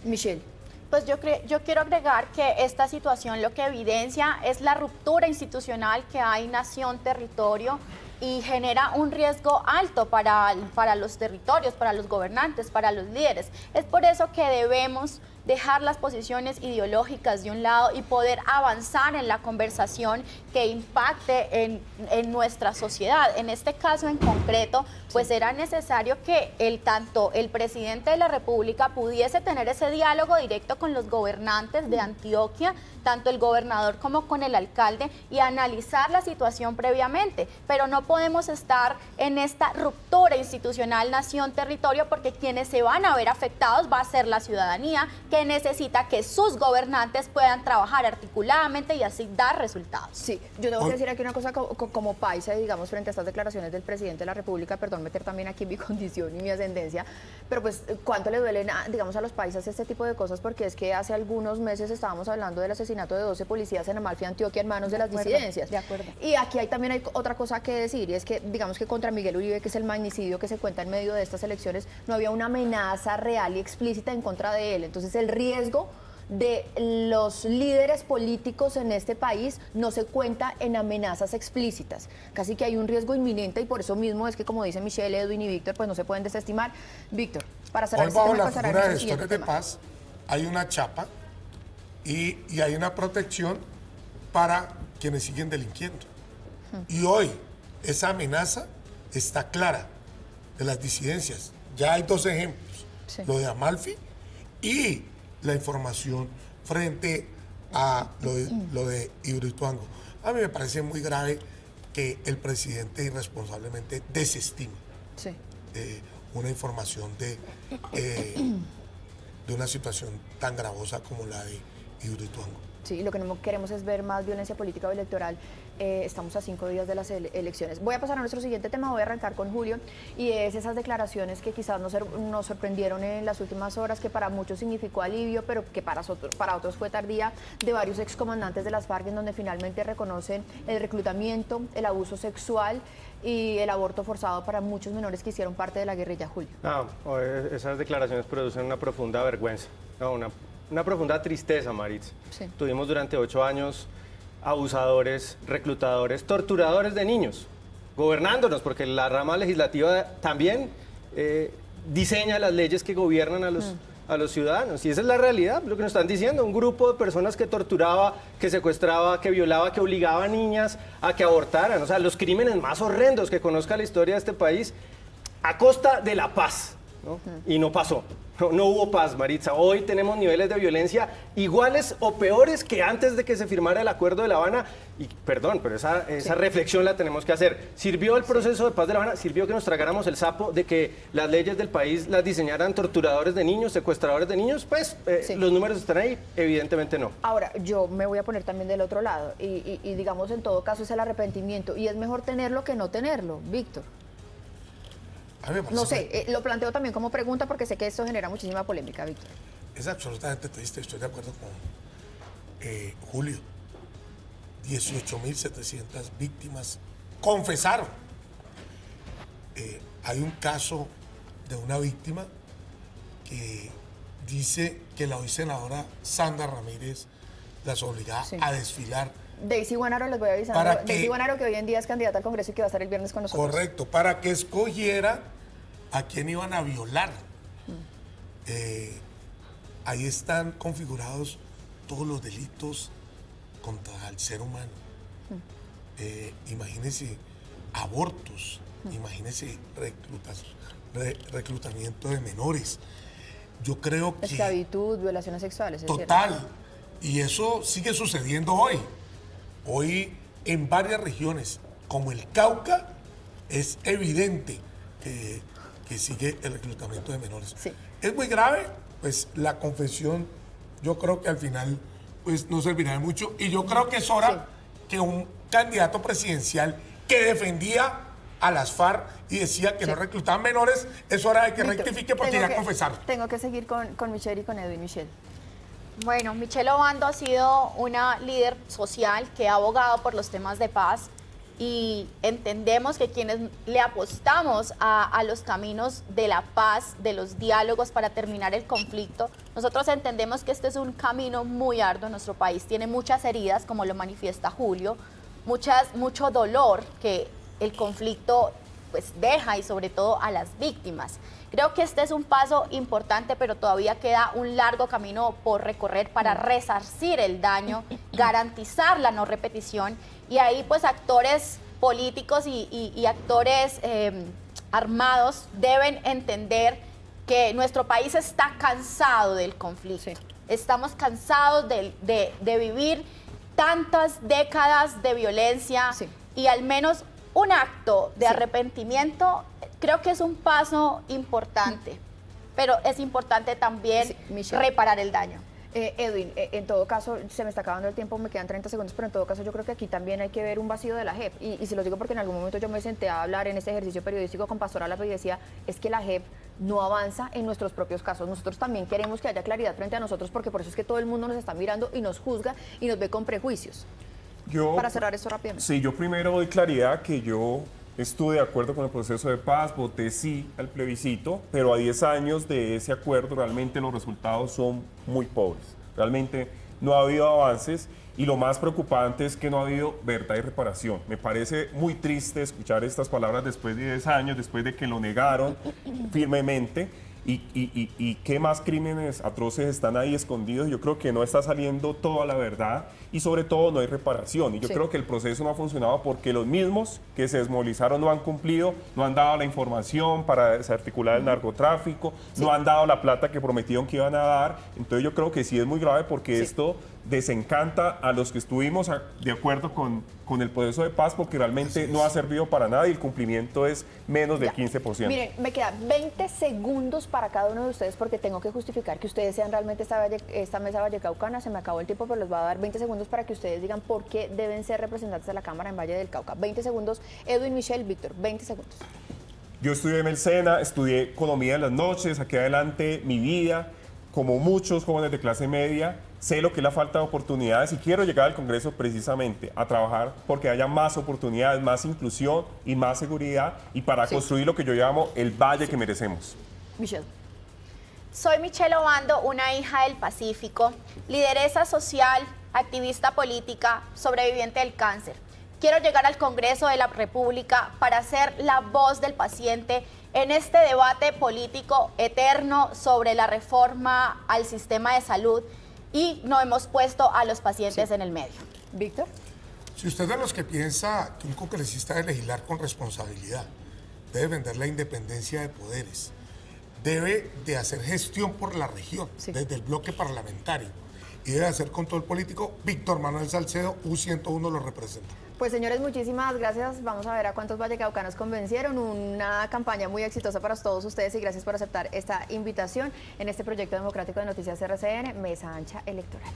Michelle. Pues yo quiero agregar que esta situación lo que evidencia es la ruptura institucional que hay nación-territorio y genera un riesgo alto para los territorios, para los gobernantes, para los líderes. Es por eso que debemos dejar las posiciones ideológicas de un lado y poder avanzar en la conversación que impacte en nuestra sociedad. En este caso en concreto, pues era necesario que tanto el presidente de la República pudiese tener ese diálogo directo con los gobernantes de Antioquia, tanto el gobernador como con el alcalde, y analizar la situación previamente. Pero no podemos estar en esta ruptura institucional nación-territorio, porque quienes se van a ver afectados va a ser la ciudadanía, que necesita que sus gobernantes puedan trabajar articuladamente y así dar resultados. Sí, yo tengo que decir aquí una cosa como paisa, digamos, frente a estas declaraciones del presidente de la República, perdón meter también aquí mi condición y mi ascendencia, pero pues cuánto le duelen, digamos, a los paisas este tipo de cosas, porque es que hace algunos meses estábamos hablando del asesinato de 12 policías en Amalfi, Antioquia, en manos de las disidencias. De acuerdo. Y aquí también hay otra cosa que decir, y es que, digamos, que contra Miguel Uribe, que es el magnicidio que se cuenta en medio de estas elecciones, no había una amenaza real y explícita en contra de él. Entonces el riesgo de los líderes políticos en este país no se cuenta en amenazas explícitas. Casi que hay un riesgo inminente y por eso mismo es que, como dicen Michelle, Edwin y Víctor, pues no se pueden desestimar. Víctor, para cerrar hoy este bajo tema, la pasará figura a de nuestro gestores siguiente de tema. paz hay una chapa y hay una protección para quienes siguen delinquiendo. Y hoy esa amenaza está clara de las disidencias. Ya hay dos ejemplos, lo de Amalfi y la información frente a lo de Hidroituango. A mí me parece muy grave que el presidente irresponsablemente desestime una información de una situación tan gravosa como la de Hidroituango. Sí, lo que no queremos es ver más violencia política o electoral. Estamos a 5 días de las elecciones. Voy a pasar a nuestro siguiente tema, voy a arrancar con Julio, y es esas declaraciones que quizás nos sorprendieron en las últimas horas, que para muchos significó alivio, pero que para otros fue tardía, de varios excomandantes de las FARC, en donde finalmente reconocen el reclutamiento, el abuso sexual y el aborto forzado para muchos menores que hicieron parte de la guerrilla. Julio. Esas declaraciones producen una profunda vergüenza, una profunda tristeza, Maritza. Sí. Tuvimos durante 8 años abusadores, reclutadores, torturadores de niños, gobernándonos, porque la rama legislativa también diseña las leyes que gobiernan a los ciudadanos. Y esa es la realidad, lo que nos están diciendo. Un grupo de personas que torturaba, que secuestraba, que violaba, que obligaba a niñas a que abortaran. O sea, los crímenes más horrendos que conozca la historia de este país, a costa de la paz, ¿no? Y no pasó. No hubo paz, Maritza. Hoy tenemos niveles de violencia iguales o peores que antes de que se firmara el Acuerdo de La Habana. Y perdón, pero esa reflexión la tenemos que hacer. ¿Sirvió el proceso de paz de La Habana? ¿Sirvió que nos tragáramos el sapo de que las leyes del país las diseñaran torturadores de niños, secuestradores de niños? Pues los números están ahí, evidentemente no. Ahora, yo me voy a poner también del otro lado y digamos, en todo caso es el arrepentimiento, y es mejor tenerlo que no tenerlo, Víctor. No sé, lo planteo también como pregunta porque sé que esto genera muchísima polémica, Víctor. Es absolutamente triste, estoy de acuerdo con Julio. 18.700 víctimas confesaron. Hay un caso de una víctima que dice que la hoy senadora Sandra Ramírez las obligaba a desfilar. Daisy Guanaro, les voy a avisar. Daisy Guanaro, que hoy en día es candidata al Congreso y que va a estar el viernes con nosotros. Correcto, para que escogiera a quién iban a violar. Ahí están configurados todos los delitos contra el ser humano. Imagínese abortos, imagínese reclutamiento de menores. Yo creo que... Esclavitud, violaciones sexuales. Total. Y eso sigue sucediendo hoy. Hoy en varias regiones, como el Cauca, es evidente que sigue el reclutamiento de menores. Sí. Es muy grave, pues la confesión yo creo que al final pues no servirá de mucho. Y yo creo que es hora que un candidato presidencial que defendía a las FARC y decía que no reclutaban menores, es hora de que rectifique porque ya confesaron. Tengo que seguir con Michelle y con Edwin. Michelle. Bueno, Michelle Obando ha sido una líder social que ha abogado por los temas de paz y entendemos que quienes le apostamos a los caminos de la paz, de los diálogos para terminar el conflicto, nosotros entendemos que este es un camino muy arduo. Nuestro país tiene muchas heridas, como lo manifiesta Julio, mucho dolor que el conflicto pues deja y sobre todo a las víctimas. Creo que este es un paso importante, pero todavía queda un largo camino por recorrer para resarcir el daño, garantizar la no repetición, y ahí pues actores políticos y actores armados deben entender que nuestro país está cansado del conflicto. Sí. Estamos cansados de vivir tantas décadas de violencia, sí, y al menos un acto de arrepentimiento creo que es un paso importante, pero es importante también reparar el daño. Edwin, en todo caso, se me está acabando el tiempo, me quedan 30 segundos, pero en todo caso yo creo que aquí también hay que ver un vacío de la JEP. Y se los digo porque en algún momento yo me senté a hablar en este ejercicio periodístico con Pastor Álava y decía, es que la JEP no avanza en nuestros propios casos. Nosotros también queremos que haya claridad frente a nosotros, porque por eso es que todo el mundo nos está mirando y nos juzga y nos ve con prejuicios. Para cerrar esto rápidamente. Sí, yo primero doy claridad que yo estuve de acuerdo con el proceso de paz, voté sí al plebiscito, pero a 10 años de ese acuerdo realmente los resultados son muy pobres. Realmente no ha habido avances y lo más preocupante es que no ha habido verdad y reparación. Me parece muy triste escuchar estas palabras después de 10 años, después de que lo negaron firmemente. Y qué más crímenes atroces están ahí escondidos. Yo creo que no está saliendo toda la verdad y sobre todo no hay reparación. Y yo creo que el proceso no ha funcionado porque los mismos que se desmovilizaron no han cumplido, no han dado la información para desarticular el narcotráfico, no han dado la plata que prometieron que iban a dar. Entonces yo creo que sí es muy grave porque esto desencanta a los que estuvimos de acuerdo con el proceso de paz, porque realmente no ha servido para nada y el cumplimiento es menos del 15%. Miren, me quedan 20 segundos para cada uno de ustedes porque tengo que justificar que ustedes sean realmente esta mesa vallecaucana. Se me acabó el tiempo, pero les voy a dar 20 segundos para que ustedes digan por qué deben ser representantes de la Cámara en Valle del Cauca. 20 segundos. Edwin, Michelle, Víctor, 20 segundos. Yo estudié en el SENA, estudié economía en las noches, saqué adelante mi vida, como muchos jóvenes de clase media. Sé lo que es la falta de oportunidades y quiero llegar al Congreso precisamente a trabajar porque haya más oportunidades, más inclusión y más seguridad y para construir lo que yo llamo el valle que merecemos. Michelle. Soy Michelle Obando, una hija del Pacífico, lideresa social, activista política, sobreviviente del cáncer. Quiero llegar al Congreso de la República para ser la voz del paciente en este debate político eterno sobre la reforma al sistema de salud, y no hemos puesto a los pacientes en el medio. Víctor. Si usted es de los que piensa que un congresista debe legislar con responsabilidad, debe defender la independencia de poderes, debe de hacer gestión por la región, desde el bloque parlamentario, y debe hacer control político, Víctor Manuel Salcedo, U101 lo representa. Pues señores, muchísimas gracias. Vamos a ver a cuántos vallecaucanos convencieron. Una campaña muy exitosa para todos ustedes y gracias por aceptar esta invitación en este proyecto democrático de Noticias RCN, Mesa Ancha Electoral.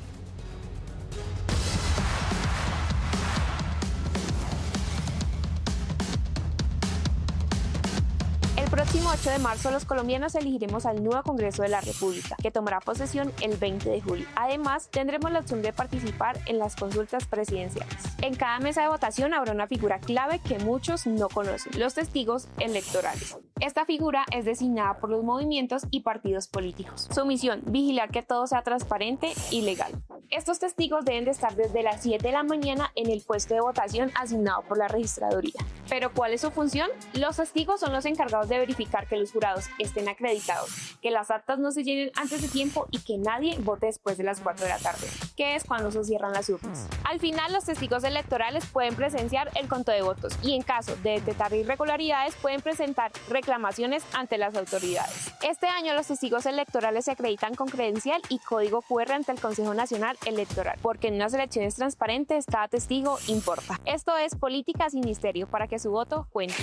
El próximo 8 de marzo los colombianos elegiremos al nuevo Congreso de la República, que tomará posesión el 20 de julio. Además, tendremos la opción de participar en las consultas presidenciales. En cada mesa de votación habrá una figura clave que muchos no conocen, los testigos electorales. Esta figura es designada por los movimientos y partidos políticos. Su misión, vigilar que todo sea transparente y legal. Estos testigos deben de estar desde las 7 de la mañana en el puesto de votación asignado por la registraduría. ¿Pero cuál es su función? Los testigos son los encargados de verificar que los jurados estén acreditados, que las actas no se llenen antes de tiempo y que nadie vote después de las 4 de la tarde, que es cuando se cierran las urnas. Al final, los testigos electorales pueden presenciar el conto de votos y en caso de detectar irregularidades pueden presentar reclamaciones ante las autoridades. Este año los testigos electorales se acreditan con credencial y código QR ante el Consejo Nacional Electoral, porque en unas elecciones transparentes cada testigo importa. Esto es Política sin Misterio, para que su voto cuente.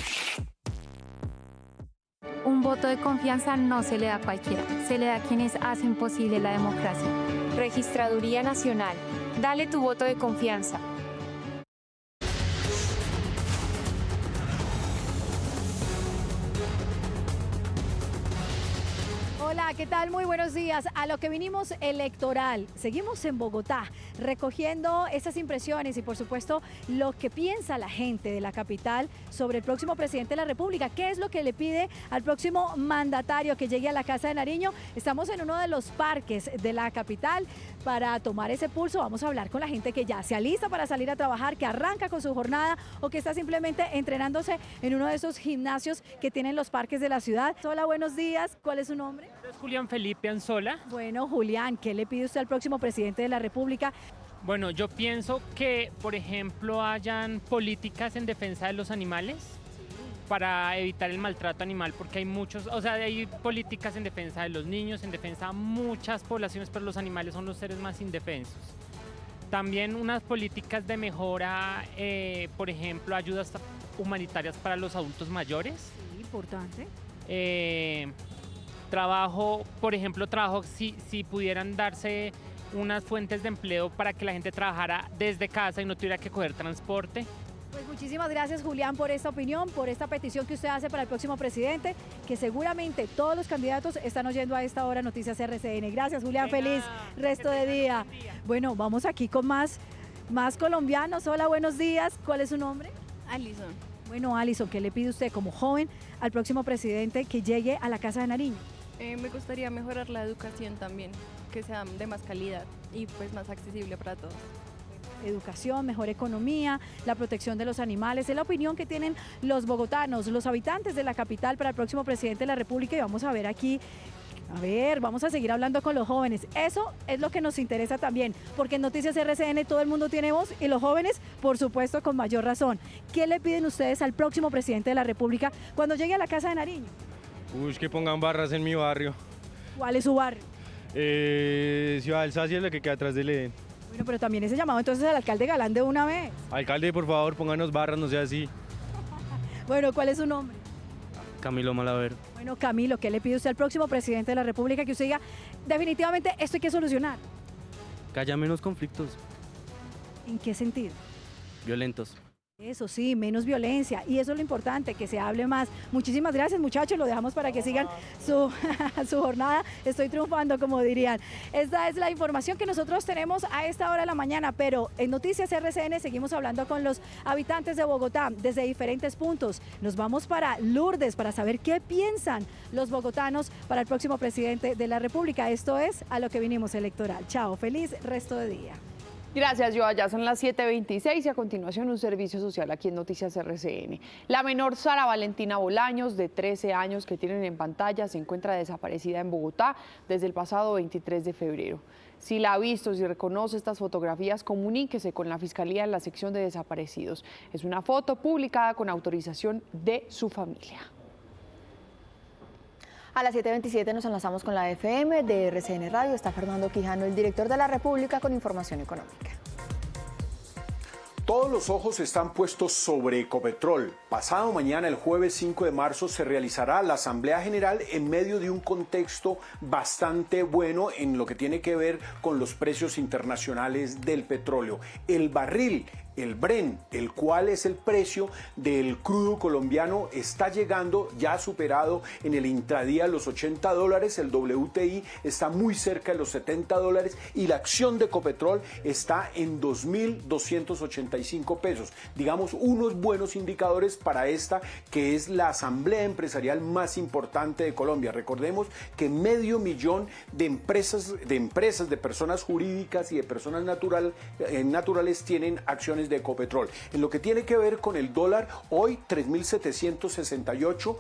Un voto de confianza no se le da a cualquiera, se le da a quienes hacen posible la democracia. Registraduría Nacional, dale tu voto de confianza. Hola, ¿qué tal? Muy buenos días. A lo que vinimos electoral. Seguimos en Bogotá recogiendo esas impresiones y por supuesto lo que piensa la gente de la capital sobre el próximo presidente de la República. ¿Qué es lo que le pide al próximo mandatario que llegue a la Casa de Nariño? Estamos en uno de los parques de la capital para tomar ese pulso. Vamos a hablar con la gente que ya se alista para salir a trabajar, que arranca con su jornada o que está simplemente entrenándose en uno de esos gimnasios que tienen los parques de la ciudad. Hola, buenos días. ¿Cuál es su nombre? Es Julián Felipe Anzola. Bueno, Julián, ¿qué le pide usted al próximo presidente de la República? Bueno, yo pienso que, por ejemplo, hayan políticas en defensa de los animales para evitar el maltrato animal, porque hay muchos, o sea, hay políticas en defensa de los niños, en defensa de muchas poblaciones, pero los animales son los seres más indefensos. También unas políticas de mejora, por ejemplo, ayudas humanitarias para los adultos mayores. Sí, importante. Trabajo, por ejemplo, si pudieran darse unas fuentes de empleo para que la gente trabajara desde casa y no tuviera que coger transporte. Pues muchísimas gracias, Julián, por esta opinión, por esta petición que usted hace para el próximo presidente, que seguramente todos los candidatos están oyendo a esta hora Noticias RCN. Gracias, Julián, feliz resto de día. Bueno, vamos aquí con más colombianos. Hola, buenos días. ¿Cuál es su nombre? Alison. Bueno, Alison, ¿qué le pide usted como joven al próximo presidente que llegue a la Casa de Nariño? Me gustaría mejorar la educación también, que sea de más calidad y pues más accesible para todos. Educación, mejor economía, la protección de los animales, es la opinión que tienen los bogotanos, los habitantes de la capital para el próximo presidente de la República y vamos a ver aquí, vamos a seguir hablando con los jóvenes. Eso es lo que nos interesa también, porque en Noticias RCN todo el mundo tiene voz y los jóvenes, por supuesto, con mayor razón. ¿Qué le piden ustedes al próximo presidente de la República cuando llegue a la Casa de Nariño? Que pongan barras en mi barrio. ¿Cuál es su barrio? Ciudad del Sacia es la que queda atrás del Edén. Bueno, pero también ese llamado entonces al alcalde Galán de una vez. Alcalde, por favor, pónganos barras, no sea así. Bueno, ¿cuál es su nombre? Camilo Malaver. Bueno, Camilo, ¿qué le pide usted al próximo presidente de la República que usted diga, definitivamente esto hay que solucionar? Que haya menos conflictos. ¿En qué sentido? Violentos. Eso sí, menos violencia y eso es lo importante, que se hable más. Muchísimas gracias, muchachos, lo dejamos para que sigan su jornada. Estoy triunfando, como dirían. Esta es la información que nosotros tenemos a esta hora de la mañana, pero en Noticias RCN seguimos hablando con los habitantes de Bogotá desde diferentes puntos. Nos vamos para Lourdes para saber qué piensan los bogotanos para el próximo presidente de la República. Esto es A lo que vinimos electoral. Chao, feliz resto de día. Gracias, Joa. Ya son las 7:26 y a continuación un servicio social aquí en Noticias RCN. La menor Sara Valentina Bolaños, de 13 años que tienen en pantalla, se encuentra desaparecida en Bogotá desde el pasado 23 de febrero. Si la ha visto, si reconoce estas fotografías, comuníquese con la Fiscalía en la sección de desaparecidos. Es una foto publicada con autorización de su familia. A las 7:27 nos enlazamos con la FM de RCN Radio. Está Fernando Quijano, el director de La República, con información económica. Todos los ojos están puestos sobre Ecopetrol. Pasado mañana, el jueves 5 de marzo, se realizará la Asamblea General en medio de un contexto bastante bueno en lo que tiene que ver con los precios internacionales del petróleo. El barril el Bren, el cual es el precio del crudo colombiano, está llegando, ya superado en el intradía los $80, el WTI está muy cerca de los $70 y la acción de Ecopetrol está en 2.285 pesos. Digamos, unos buenos indicadores para esta que es la asamblea empresarial más importante de Colombia. Recordemos que 500.000 de empresas, de personas jurídicas y de personas naturales tienen acciones de Ecopetrol. En lo que tiene que ver con el dólar, hoy 3.768,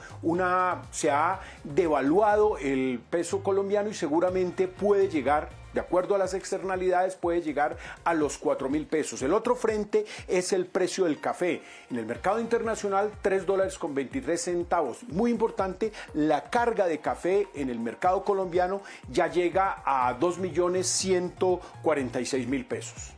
se ha devaluado el peso colombiano y seguramente puede llegar, de acuerdo a las externalidades, puede llegar a los 4.000 pesos. El otro frente es el precio del café. En el mercado internacional, $3.23. Muy importante, la carga de café en el mercado colombiano ya llega a 2.146.000 pesos.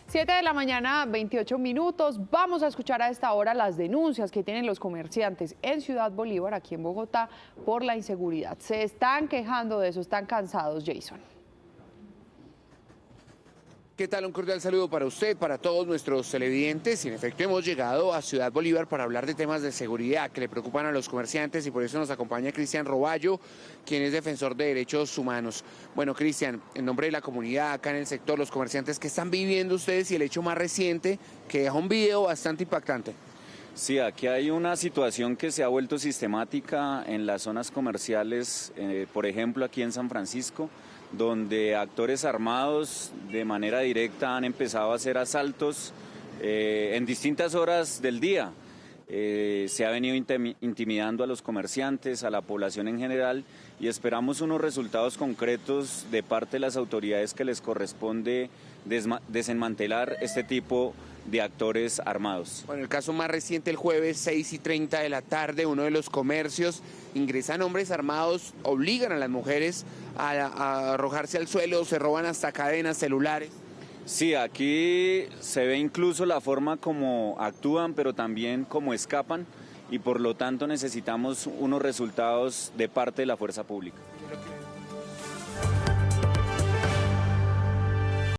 7 de la mañana, 28 minutos. Vamos a escuchar a esta hora las denuncias que tienen los comerciantes en Ciudad Bolívar, aquí en Bogotá, por la inseguridad. Se están quejando de eso, están cansados, Jason. ¿Qué tal? Un cordial saludo para usted, para todos nuestros televidentes. Y en efecto hemos llegado a Ciudad Bolívar para hablar de temas de seguridad que le preocupan a los comerciantes y por eso nos acompaña Cristian Roballo, quien es defensor de derechos humanos. Bueno, Cristian, en nombre de la comunidad acá en el sector, los comerciantes, ¿qué están viviendo ustedes y el hecho más reciente que deja un video bastante impactante? Sí, aquí hay una situación que se ha vuelto sistemática en las zonas comerciales, por ejemplo aquí en San Francisco, donde actores armados de manera directa han empezado a hacer asaltos en distintas horas del día. Se ha venido intimidando a los comerciantes, a la población en general, y esperamos unos resultados concretos de parte de las autoridades que les corresponde desmantelar este tipo de actores armados. Bueno, el caso más reciente, el jueves 6:30 de la tarde, uno de los comercios, ingresan hombres armados, obligan a las mujeres a arrojarse al suelo, se roban hasta cadenas, celulares. Sí, aquí se ve incluso la forma como actúan, pero también cómo escapan, y por lo tanto necesitamos unos resultados de parte de la fuerza pública.